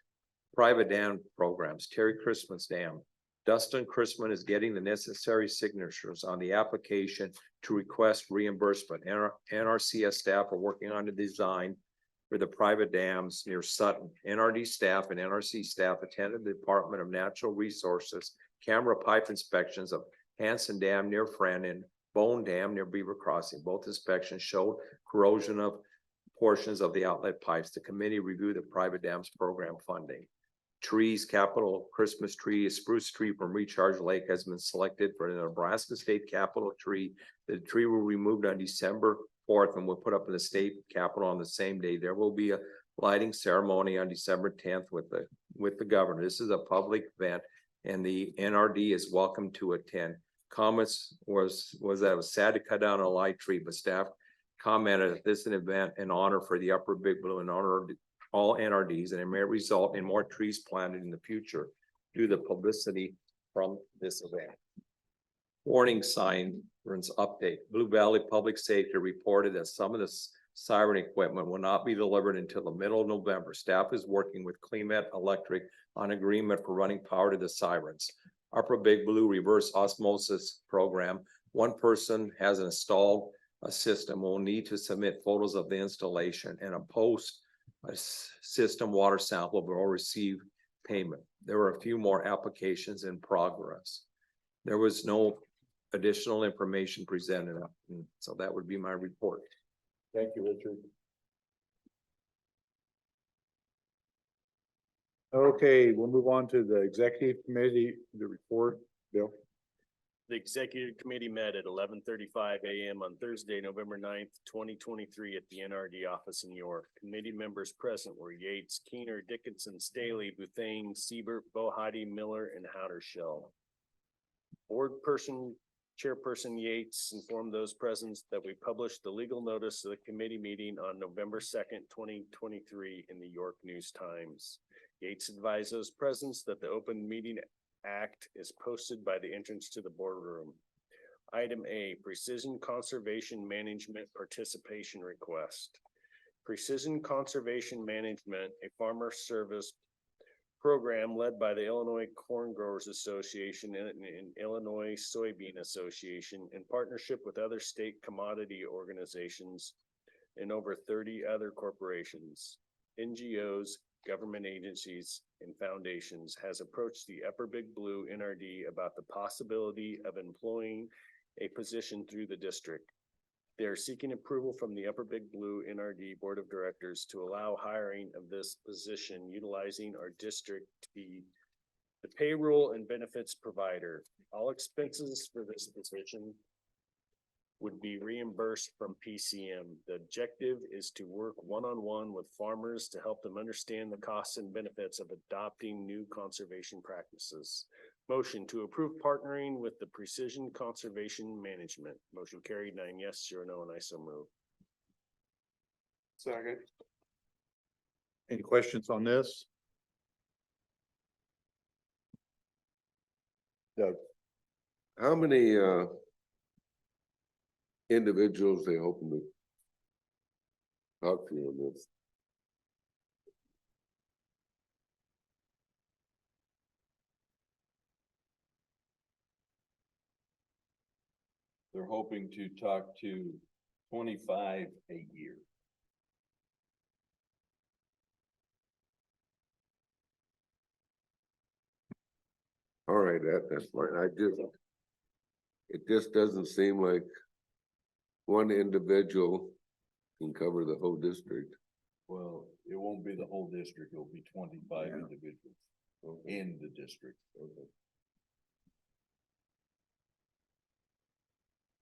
Private dam programs, Terry Christmas Dam. Dustin Christman is getting the necessary signatures on the application to request reimbursement. NRCS staff are working on the design for the private dams near Sutton. NRD staff and NRC staff attended the Department of Natural Resources camera pipe inspections of Hanson Dam near Friend and Bone Dam near Beaver Crossing. Both inspections showed corrosion of portions of the outlet pipes. The committee reviewed the private dams program funding. Trees, capital Christmas tree, a spruce tree from Recharge Lake has been selected for the Nebraska State Capitol tree. The tree will be removed on December 4th and will put up in the state capitol on the same day. There will be a lighting ceremony on December 10th with the governor. This is a public event and the NRD is welcome to attend. Comments was that it was sad to cut down a light tree, but staff commented that this is an event in honor for the Upper Big Blue in honor of all NRDs, and it may result in more trees planted in the future due to publicity from this event. Warning sign update. Blue Valley Public Safety reported that some of the siren equipment will not be delivered until the middle of November. Staff is working with CleanMet Electric on agreement for running power to the sirens. Upper Big Blue reverse osmosis program. One person has installed a system, will need to submit photos of the installation and a system water sample will receive payment. There were a few more applications in progress. There was no additional information presented, so that would be my report. Thank you, Richard. Okay, we'll move on to the executive committee, the report, Bill. The executive committee met at 11:35 a.m. on Thursday, November 9th, 2023 at the NRD office in York. Committee members present were Yates, Kuehner, Dickinson, Stahly, Bethune, Siebert, Bohaty, Miller, and Houdersheldt. Chairperson Yates informed those present that we published the legal notice of the committee meeting on November 2nd, 2023 in the York News Times. Yates advised those present that the Open Meeting Act is posted by the entrance to the boardroom. Item A, Precision Conservation Management Participation Request. Precision Conservation Management, a farmer service program led by the Illinois Corn Growers Association and Illinois Soybean Association in partnership with other state commodity organizations and over 30 other corporations, NGOs, government agencies, and foundations, has approached the Upper Big Blue NRD about the possibility of employing a position through the district. They are seeking approval from the Upper Big Blue NRD Board of Directors to allow hiring of this position utilizing our district to be the payroll and benefits provider. All expenses for this position would be reimbursed from PCM. The objective is to work one-on-one with farmers to help them understand the costs and benefits of adopting new conservation practices. Motion to approve partnering with the Precision Conservation Management. Motion carried 9 yes, 0 no, and I so move. Second. Any questions on this? Doug. How many individuals they hoping to talk to you on this? They're hoping to talk to 25 a year. All right, that's fine. It just doesn't seem like one individual can cover the whole district. Well, it won't be the whole district, it'll be 25 individuals in the district.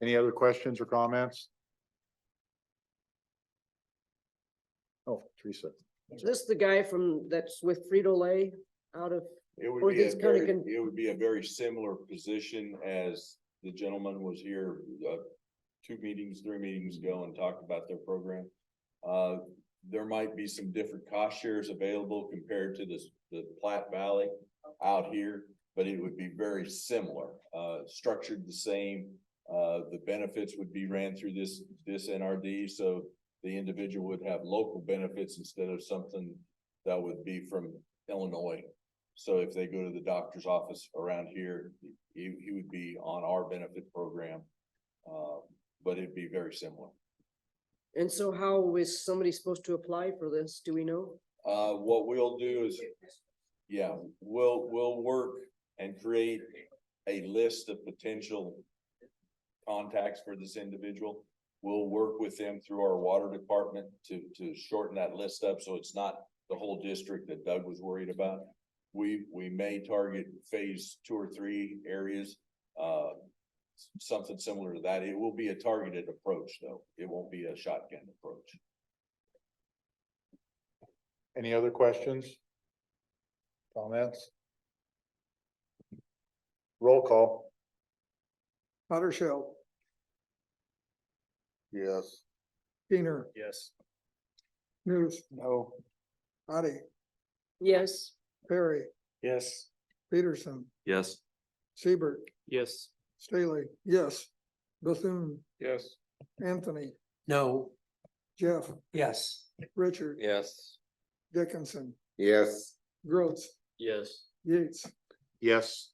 Any other questions or comments? Oh, Teresa. Is this the guy that's with Frito-Lay out of, It Or would be he's kinda it would be a very similar position as the gentleman was here, 3 meetings ago and talked about their program. There might be some different cost shares available compared to the Platte Valley out here, but it would be very similar, structured the same. The benefits would be ran through this NRD, so the individual would have local benefits instead of something that would be from Illinois. So if they go to the doctor's office around here, he would be on our benefit program. But it'd be very similar. And so how is somebody supposed to apply for this? Do we know? What we'll do is, yeah, we'll work and create a list of potential contacts for this individual. We'll work with them through our water department to shorten that list up, so it's not the whole district that Doug was worried about. We may target phase 2 or 3 areas, something similar to that. It will be a targeted approach, though. It won't be a shotgun approach. Any other questions? Comments? Roll call. Houdersheldt, Yes. Kuehner, Yes. Nuss, No. Otte, Yes. Perry, Yes. Peterson, Yes. Siebert, Yes. Stahly, yes. Bethune, Yes. Anthony, No. Jeff, Yes. Richard, Yes. Dickinson, Yes. Grotz, Yes. Yates. Yes.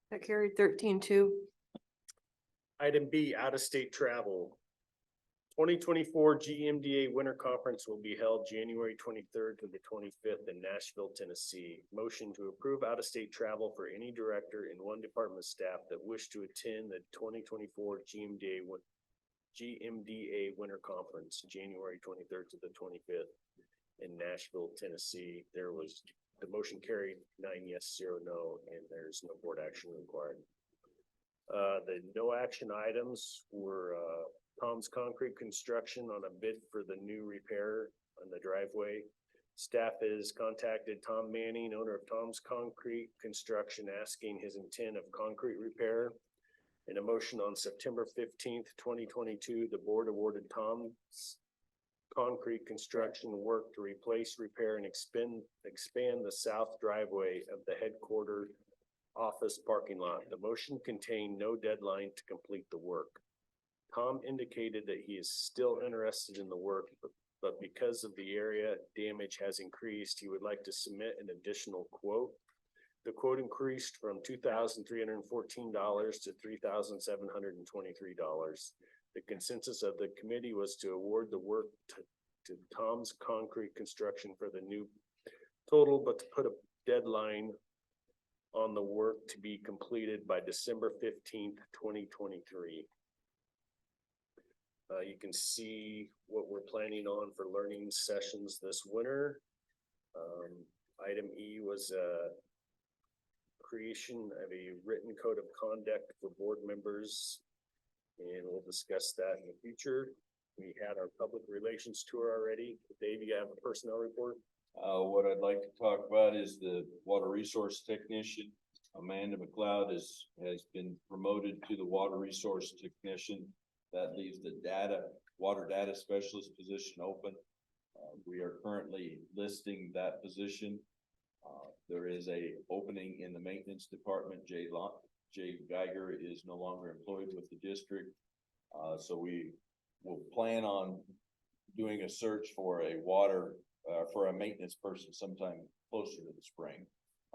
That carried 13-2. Item B, out-of-state travel. 2024 GMDA Winter Conference will be held January 23rd to the 25th in Nashville, Tennessee. Motion to approve out-of-state travel for any director and one department staff that wish to attend the 2024 GMDA Winter Conference, January 23rd to the 25th in Nashville, Tennessee. The motion carried 9 yes, 0 no, and there's no board action required. The no action items were, Tom's Concrete Construction on a bid for the new repair on the driveway. Staff has contacted Tom Manning, owner of Tom's Concrete Construction, asking his intent of concrete repair. In a motion on September 15th, 2022, the board awarded Tom's Concrete Construction work to replace, repair, and expand the south driveway of the headquarters office parking lot. The motion contained no deadline to complete the work. Tom indicated that he is still interested in the work, but because of the area damage has increased, he would like to submit an additional quote. The quote increased from $2,314 to $3,723. The consensus of the committee was to award the work to Tom's Concrete Construction for the new total, but to put a deadline on the work to be completed by December 15th, 2023. You can see what we're planning on for learning sessions this winter. Item E was creation of a written code of conduct for board members, and we'll discuss that in the future. We had our public relations tour already. Dave, you have a personnel report? What I'd like to talk about is the water resource technician. Amanda McLeod has been promoted to the water resource technician. That leaves the water data specialist position open. We are currently listing that position. There is a opening in the maintenance department. Jay Geiger is no longer employed with the district. So we will plan on doing a search for a maintenance person sometime closer to the spring.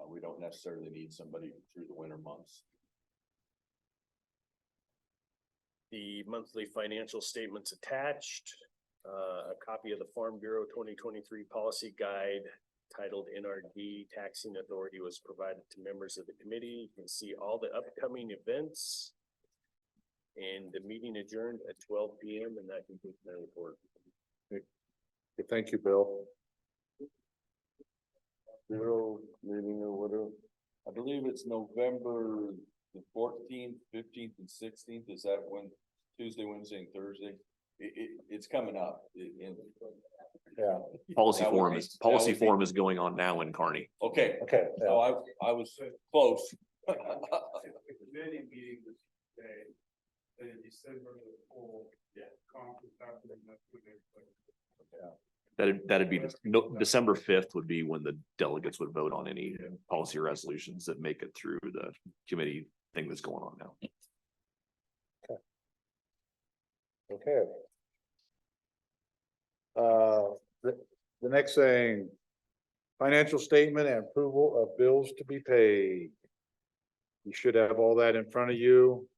We don't necessarily need somebody through the winter months. The monthly financial statements attached, a copy of the Farm Bureau 2023 policy guide titled NRD Taxing Authority was provided to members of the committee. You can see all the upcoming events. And the meeting adjourned at 12 p.m. and that concludes my report. Thank you, Bill. Bureau meeting or whatever. I believe it's November the 14th, 15th, and 16th. Is that when? Tuesday, Wednesday, and Thursday? It's coming up. Yeah. Policy That would forum be- is, that policy would be- forum is going on now in Kearney. Okay, Okay. so I was close. Many meetings today, in December, the whole conference happening, that's when That'd be December 5th would be when the delegates would vote on any policy resolutions that make it through the committee thing that's going on now. Okay. The next thing, financial statement and approval of bills to be paid. You should have all that in front of you.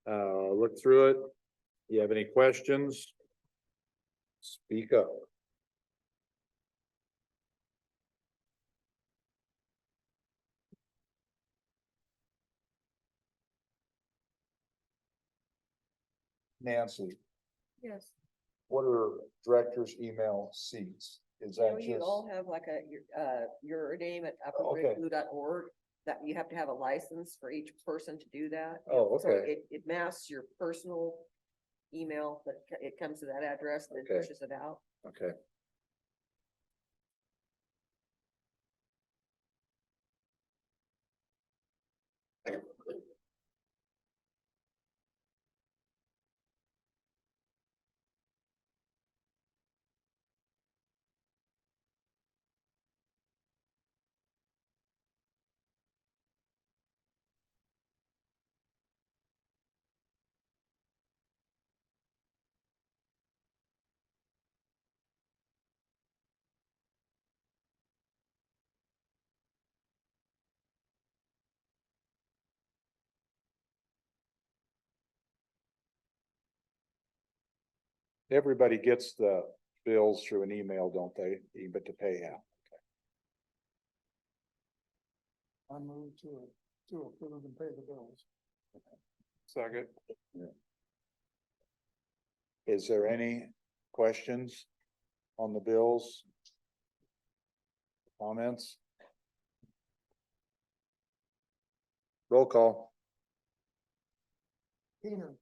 Look through it. You have any questions? Speak up. Nancy, Yes. what are directors' email seats? Is You know, that you just? all have like your name at Okay. upperblue.org, that you have to have a license for each person to do that. Oh, So okay. it masks your personal email, but it comes to that address and Okay. then pushes it out. Okay. Everybody gets the bills through an email, don't they? Even to pay out. I move to approve and pay the bills. Second. Is there any questions on the bills? Comments? Roll call. Kuehner,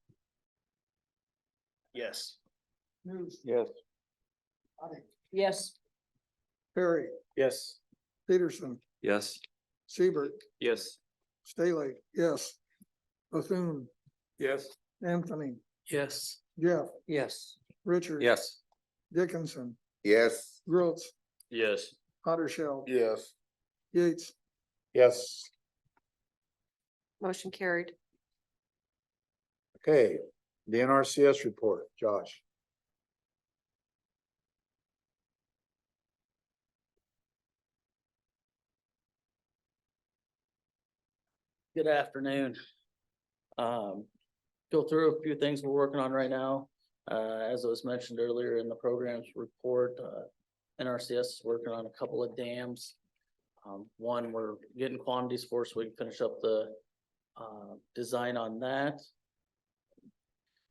Yes. Nuss, Yes. Otte, Yes. Perry, Yes. Peterson, Yes. Siebert, Yes. Stahly, yes. Bethune, Yes. Anthony, Yes. Jeff, Yes. Richard. Yes. Dickinson, Yes. Grotz, Yes. Houdersheldt, Yes. Yates. Yes. Motion carried. Okay, the NRCS report, Josh. Good afternoon. Go through a few things we're working on right now. As was mentioned earlier in the programs report, NRCS is working on a couple of dams. One, we're getting quantities for so we can finish up the design on that.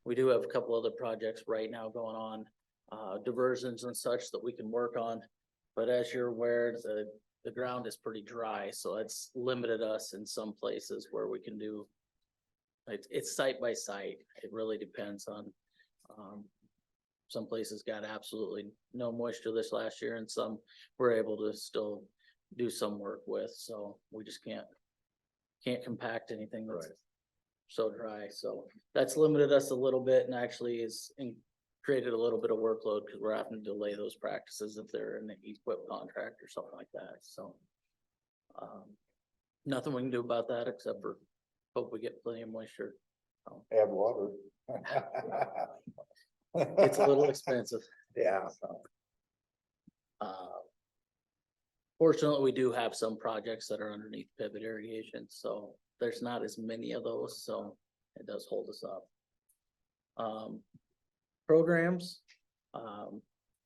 We do have a couple other projects right now going on, diversions and such that we can work on. But as you're aware, the ground is pretty dry, so it's limited us in some places where we can do. It's site by site. It really depends on, some places got absolutely no moisture this last year and some we're able to still do some work with, so we just can't compact anything that's so dry. So that's limited us a little bit and actually created a little bit of workload because we're having to delay those practices if they're in the equip contract or something like that. So nothing we can do about that except for hope we get plenty of moisture. Add water. It's a little expensive. Yeah. Fortunately, we do have some projects that are underneath pivot irrigation, so there's not as many of those, so it does hold us up. Programs,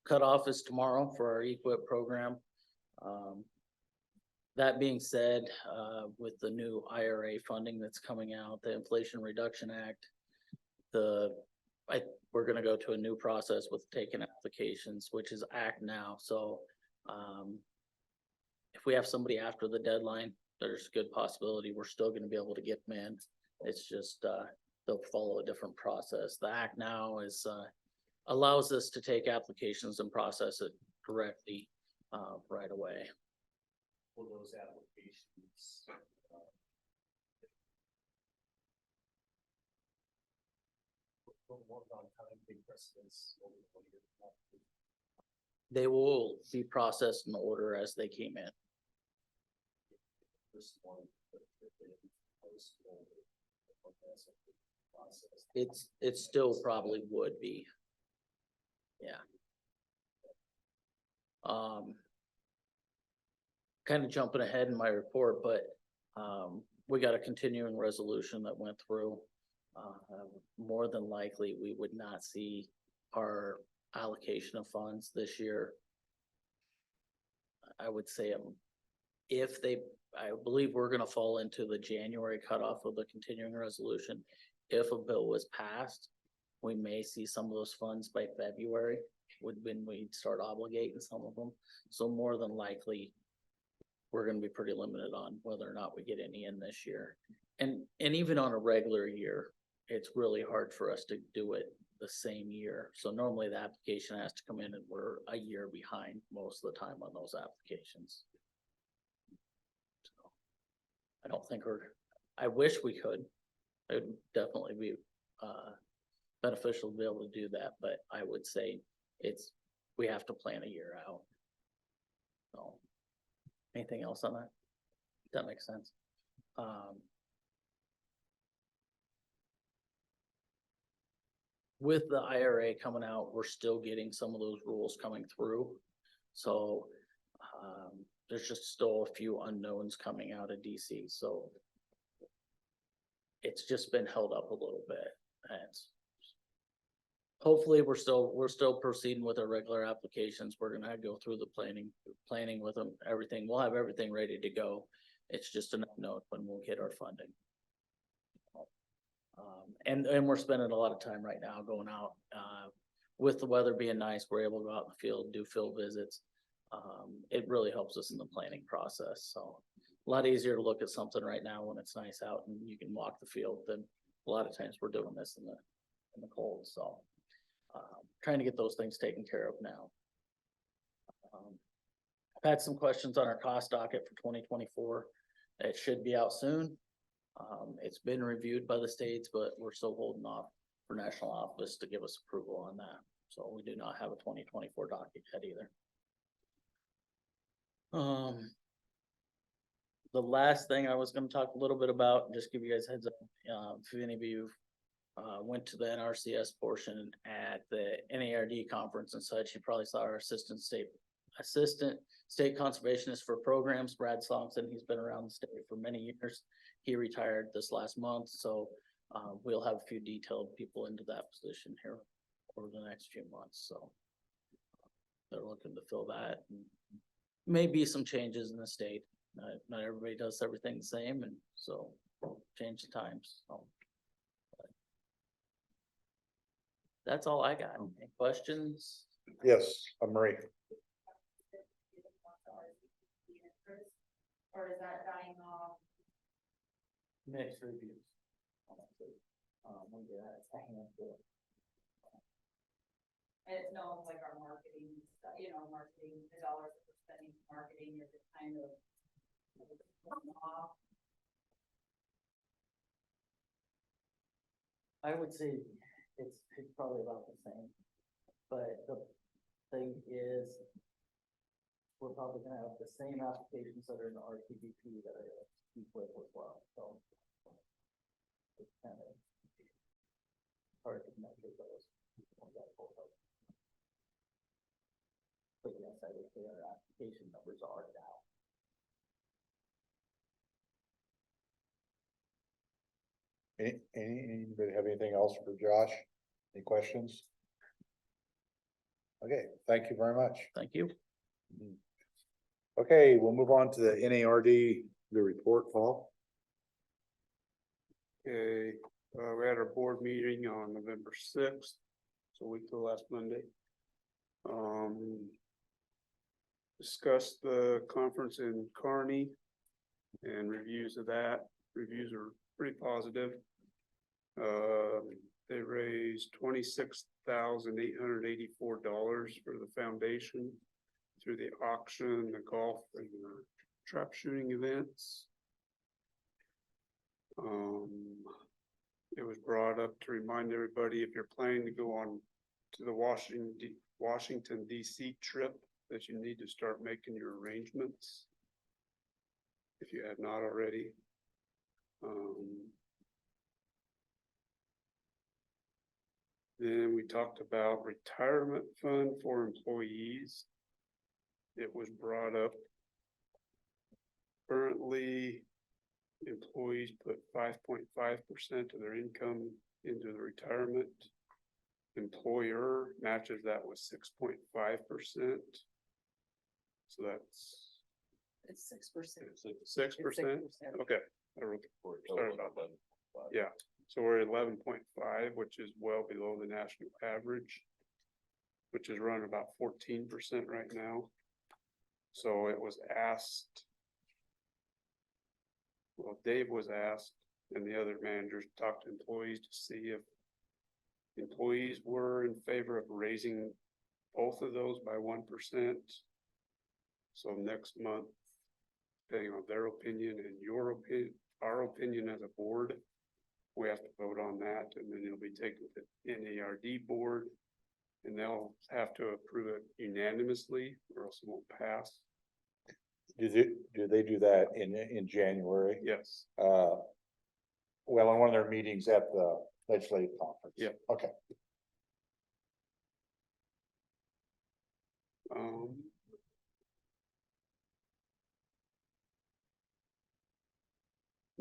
cutoff is tomorrow for our equip program. That being said, with the new IRA funding that's coming out, the Inflation Reduction Act, we're gonna go to a new process with taking applications, which is act now, so, if we have somebody after the deadline, there's a good possibility we're still gonna be able to get them in. It's just, they'll follow a different process. The act now is, allows us to take applications and process it correctly, right away. For those applications. They will be processed in order as they came in. It still probably would be. Yeah. Kind of jumping ahead in my report, but, we got a continuing resolution that went through. More than likely, we would not see our allocation of funds this year. I would say, I believe we're gonna fall into the January cutoff of the continuing resolution. If a bill was passed, we may see some of those funds by February, when we start obligating some of them. So more than likely, we're gonna be pretty limited on whether or not we get any in this year. And even on a regular year, it's really hard for us to do it the same year. So normally the application has to come in and we're a year behind most of the time on those applications. So I don't think I wish we could. It would definitely be beneficial to be able to do that, but I would say we have to plan a year out. So anything else on that? That makes sense. With the IRA coming out, we're still getting some of those rules coming through. So there's just still a few unknowns coming out of DC. So it's just been held up a little bit. And hopefully we're still proceeding with our regular applications. We're gonna go through the planning with them, everything. We'll have everything ready to go. It's just an unknown when we'll get our funding. And we're spending a lot of time right now going out, with the weather being nice, we're able to go out in the field, do field visits. It really helps us in the planning process. So a lot easier to look at something right now when it's nice out and you can walk the field than a lot of times we're doing this in the cold. So trying to get those things taken care of now. I've had some questions on our cost docket for 2024. It should be out soon. It's been reviewed by the states, but we're still holding off for national office to give us approval on that. So we do not have a 2024 docket yet either. The last thing I was going to talk a little bit about, just give you guys a heads up, if any of you went to the NRCS portion at the NARD conference and such, you probably saw our assistant state conservationist for programs, Brad Songson. He's been around the state for many years. He retired this last month, so we'll have a few detailed people into that position here over the next few months. So they're looking to fill that. And maybe some changes in the state. Not everybody does everything the same, and so change the times. So that's all I got. Any questions? Yes, Marie. Or is that dying off? Mixed reviews. Maybe that's a handful. And it's known like our marketing, marketing, the dollars that we're spending for marketing is kind of off. I would say it's probably about the same, but the thing is, we're probably gonna have the same applications that are in the RTDP that are keep with as well, so it's kind of hard to measure those. But yes, I would say our application numbers are down. Anybody have anything else for Josh? Any questions? Okay, thank you very much. Thank you. Okay, we'll move on to the NARD, the report, Paul. Okay, we had our board meeting on November 6th, so a week to last Monday. Discussed the conference in Kearney and reviews of that. Reviews are pretty positive. They raised $26,884 for the foundation through the auction, the golf, and the trap shooting events. It was brought up to remind everybody, if you're planning to go on to the Washington DC trip, that you need to start making your arrangements if you have not already. Then we talked about retirement fund for employees. It was brought up. Currently, employees put 5.5% of their income into the retirement. Employer matches that with 6.5%. So that's It's 6%. 6%. Okay. I wrote the report. Sorry about that. Yeah, so we're at 11.5, which is well below the national average, which is running about 14% right now. So it was asked. Well, Dave was asked and the other managers talked to employees to see if employees were in favor of raising both of those by 1%. So next month, depending on their opinion and your opinion, our opinion as a board, we have to vote on that, and then it'll be taken to the NARD board, and they'll have to approve it unanimously, or else it won't pass. Do they do that in January? Yes. Well, on one of their meetings at the legislative conference. Yeah. Okay.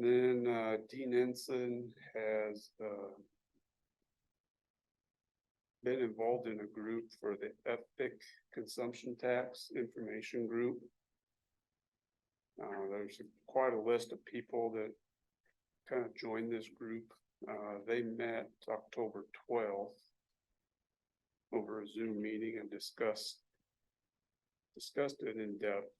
Then Dean Ensign has been involved in a group for the Epic Consumption Tax Information Group. There's quite a list of people that kind of joined this group. They met October 12th over a Zoom meeting and discussed it in depth.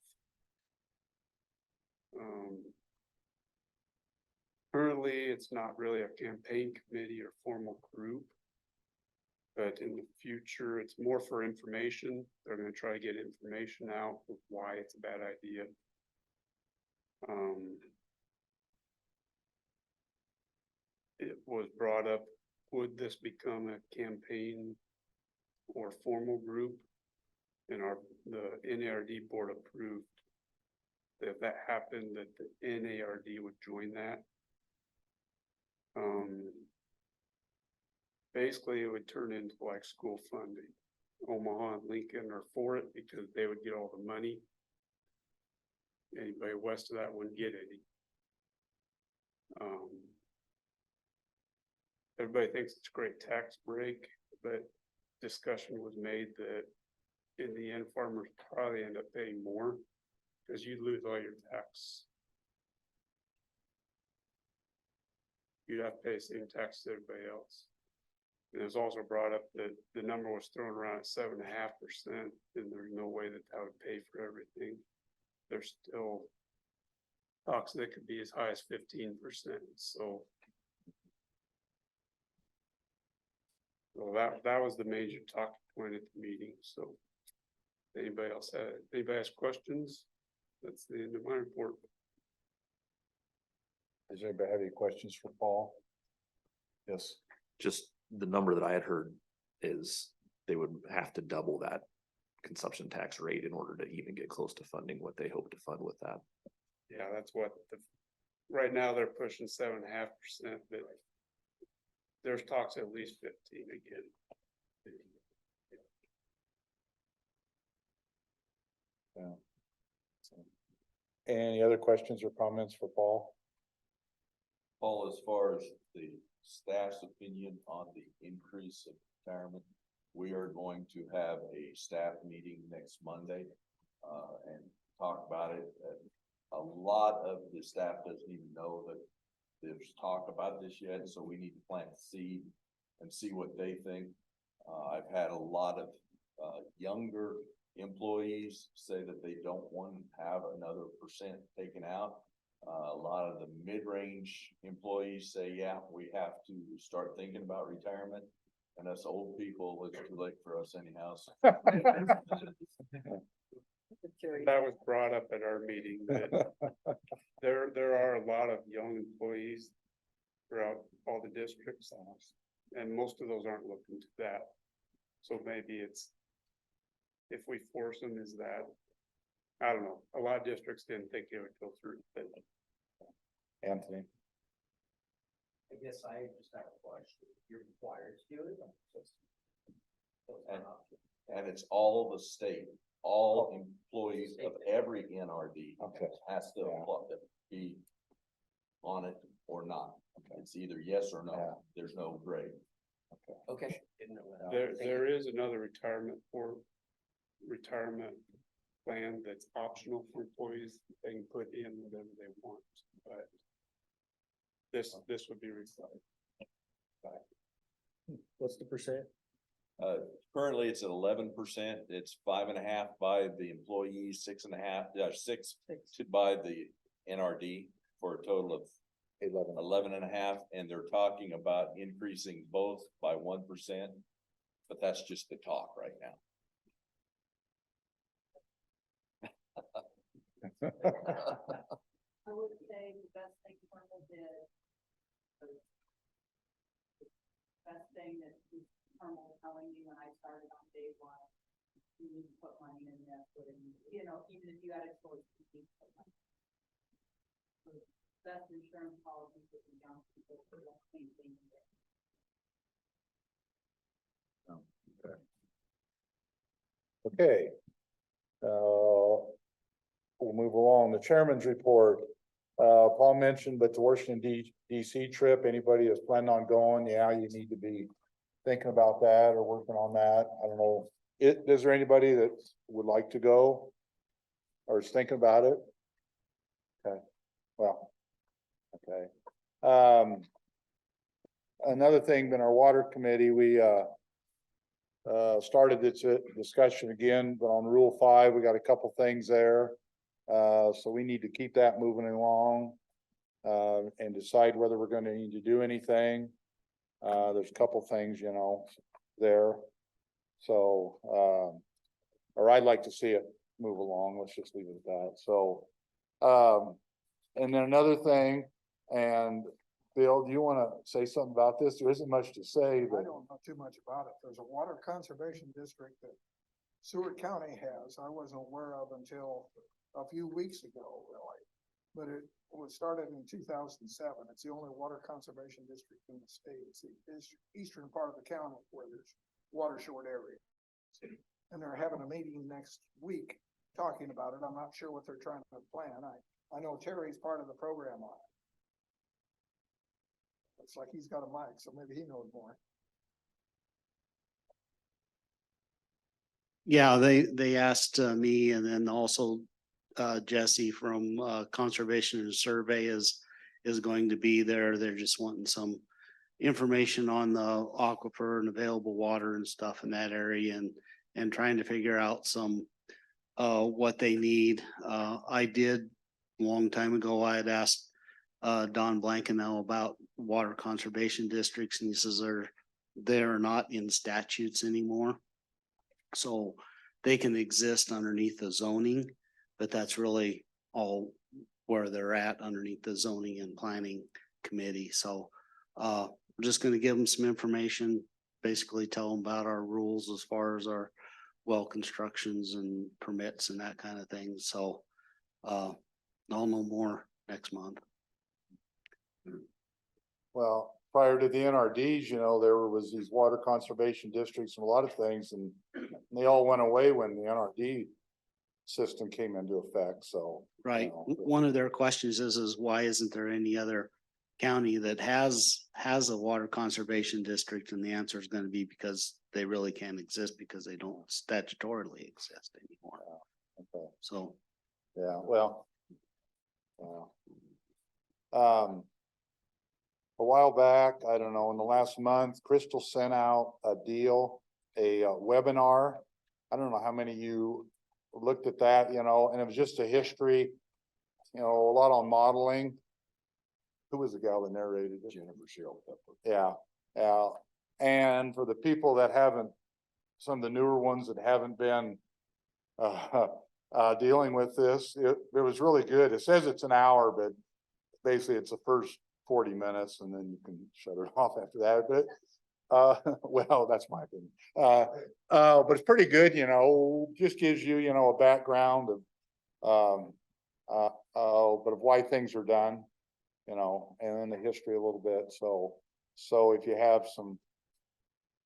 Currently, it's not really a campaign committee or formal group, but in the future, it's more for information. They're going to try to get information out of why it's a bad idea. It was brought up, would this become a campaign or formal group? And the NARD board approved that if that happened, that the NARD would join that. Basically, it would turn into like school funding. Omaha and Lincoln are for it because they would get all the money. Anybody west of that wouldn't get any. Everybody thinks it's a great tax break, but discussion was made that in the end, farmers probably end up paying more because you lose all your tax. You'd have to pay the same tax as everybody else. And it was also brought up that the number was thrown around at 7.5%, and there's no way that that would pay for everything. There's still talks that could be as high as 15%. So that was the major talking point at the meeting. So anybody has questions? That's the end of my report. Does anybody have any questions for Paul? Yes. Just the number that I had heard is they would have to double that consumption tax rate in order to even get close to funding what they hope to fund with that. Yeah, that's what right now they're pushing 7.5%, but there's talks at least 15 again. Yeah. So, any other questions or comments for Paul? Paul, as far as the staff's opinion on the increase of retirement, we are going to have a staff meeting next Monday and talk about it. A lot of the staff doesn't even know that there's talk about this yet, so we need to plant the seed and see what they think. I've had a lot of younger employees say that they don't want to have another % taken out. A lot of the mid-range employees say, yeah, we have to start thinking about retirement. And us old people, it's too late for us anyhow. That was brought up at our meeting that there are a lot of young employees throughout all the districts, and most of those aren't looking to that. So maybe it's, if we force them, is that, I don't know. A lot of districts didn't think it would go through. But Anthony. I guess I just have a question. You're required to do it. And it's all the state, all employees of every NRD. Okay. Has to be on it or not. It's either yes or no. There's no gray. Okay. There is another retirement plan that's optional for employees. They can put in whatever they want, but this would be required. What's the percent? Currently it's at 11%. It's 5.5 by the employees, 6.5, 6 by the NRD for a total of 11.5, and they're talking about increasing both by 1%, but that's just the talk right now. I would say the best thing Thermal did. The best thing that Thermal was telling me when I started on day one, you need to put money in there, you know, even if you had a choice, you need to put money. So best insurance policy for the young people who don't think they need it. Okay. We'll move along. The chairman's report. Paul mentioned, but the Washington DC trip, anybody that's planning on going, yeah, you need to be thinking about that or working on that. I don't know. Is there anybody that would like to go or is thinking about it? Okay, well, okay. Another thing in our water committee, we started this discussion again, but on Rule 5, we got a couple things there. So we need to keep that moving along and decide whether we're going to need to do anything. There's a couple things, you know, there. So, or I'd like to see it move along. Let's just leave it at that. So, and then another thing, and Bill, do you want to say something about this? There isn't much to say, but I don't know too much about it. There's a water conservation district that Seward County has. I wasn't aware of until a few weeks ago, really. But it was started in 2007. It's the only water conservation district in the state. It's the eastern part of the county where there's water short area. And they're having a meeting next week talking about it. I'm not sure what they're trying to plan. I know Terry's part of the program on it. Looks like he's got a mic, so maybe he knows more. Yeah, they asked me, and then also Jesse from Conservation and Survey is going to be there. They're just wanting some information on the aquifer and available water and stuff in that area, and trying to figure out some what they need. I did a long time ago. I had asked Don Blankenau about water conservation districts, and he says they're not in statutes anymore. So they can exist underneath the zoning, but that's really all where they're at underneath the zoning and planning committee. So we're just going to give them some information, basically tell them about our rules as far as our well constructions and permits and that kind of thing. So I'll know more next month. well, prior to the NRDs, you know, there was these water conservation districts and a lot of things, and they all went away when the NRD system came into effect. So, Right. you know, One of their questions is why isn't there any other county that has a water conservation district? And the answer is going to be because they really can't exist because they don't statutorily exist anymore. okay. So, Yeah, well. A while back, I don't know, in the last month, Crystal sent out a webinar. I don't know how many of you looked at that, you know, and it was just a history, you know, a lot on modeling. Who was the gal that narrated it? Jennifer Cheryl Pepper. Yeah, yeah. And for the people that haven't, some of the newer ones that haven't been dealing with this, it was really good. It says it's an hour, but basically it's the first 40 minutes and then you can shut it off after that. But well, that's my opinion. But it's pretty good, you know, just gives you, you know, a background of but of why things are done. you know, and then the history a little bit, so if you have some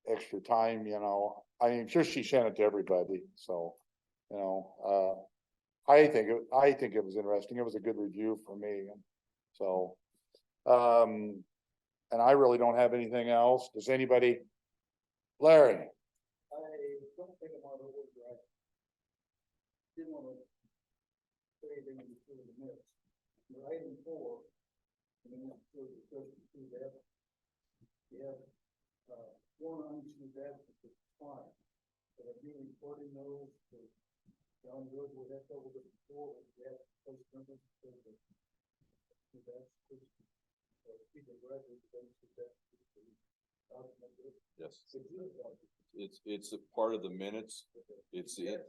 extra time, you know, I'm sure she sent it to everybody, so, you know, I think it was interesting. It was a good review for me, and so, and I really don't have anything else. Does anybody? Larry? I don't think I'm on the order, right? Didn't want to say anything before the minutes. Item 4, and then after the discussion through that, you have, one issue that is fine. But I've been reporting those to John Wood, we have over the floor, we have post numbers, so that. Yes. It's a part of the minutes. It's it.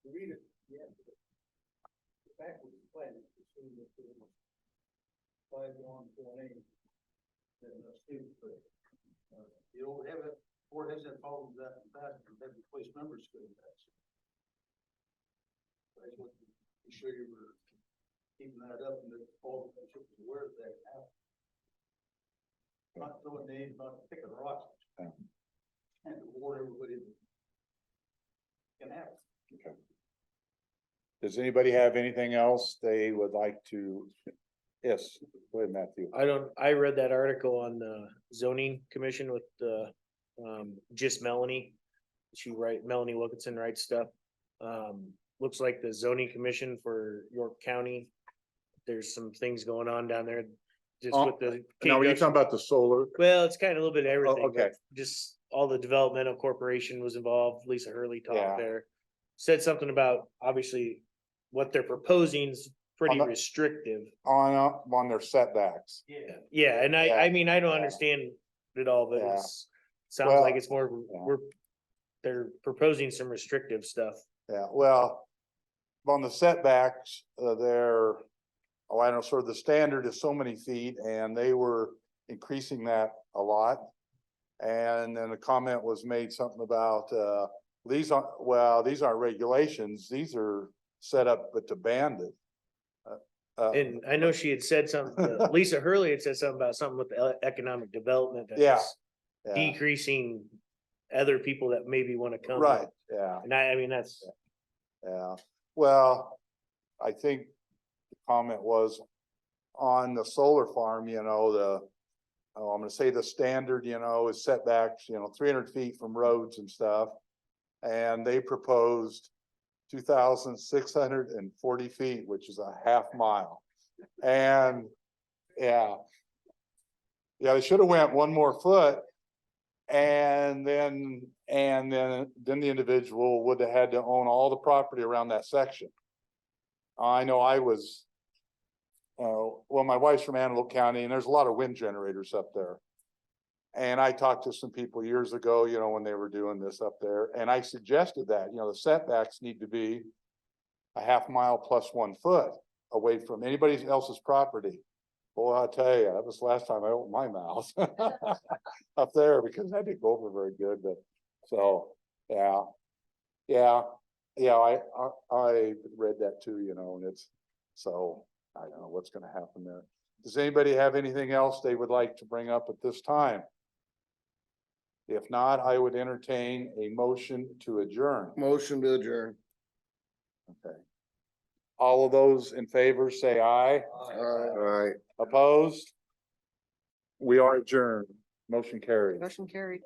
Read it, yeah. The fact was planned, assuming that it was 5-1-8. And students, you don't have it, board has that problem with that in the past, because every place members could have passed. I just want to be sure you were keeping that up and that all the officials were aware of that happened. Not throwing names, not picking rocks. Yeah. And warn everybody can happen. Okay. Does anybody have anything else they would like to? Yes, go ahead, Matthew. I read that article on the zoning commission with just Melanie. Melanie Wilkinson writes stuff. Looks like the zoning commission for York County, there's some things going on down there. Just with the. Now, are you talking about the solar? Well, it's kind of a little bit of everything. okay. But just all the developmental corporation was involved. Lisa Hurley Yeah. talked there. Said something about obviously what they're proposing is pretty restrictive. On their setbacks. Yeah, and Yeah. I mean, I don't understand it all, but Yeah. sounds Well, like it's more, they're proposing some restrictive stuff. Yeah, well, on the setbacks, I don't know, sort of the standard is so many feet, and they were increasing that a lot. And then a comment was made something about, these aren't regulations, these are set up but to band it. And I know she had said something, Lisa Hurley had said something about something with the economic development. that Yeah. was Decreasing other people that maybe want to come. Right, yeah. And I mean, that's. Yeah, well, I think the comment was on the solar farm, you know, I'm gonna say the standard, you know, is setbacks, 300 feet from roads and stuff. And they proposed 2,640 feet, which is a half mile. And yeah, they should have went one more foot. And then the individual would have had to own all the property around that section. I know I was, well, my wife's from Antelope County, and there's a lot of wind generators up there. And I talked to some people years ago, when they were doing this up there, and I suggested that, the setbacks need to be a half mile plus 1 foot away from anybody else's property. Boy, I'll tell you, that was the last time I opened my mouth up there, because that didn't go over very good, but so, yeah. I read that too, and it's, so I don't know what's gonna happen there. Does anybody have anything else they would like to bring up at this time? If not, I would entertain a motion to adjourn. Motion to adjourn. Okay. All of those in favor say aye. All right. Opposed? We are adjourned. Motion carried. Motion carried.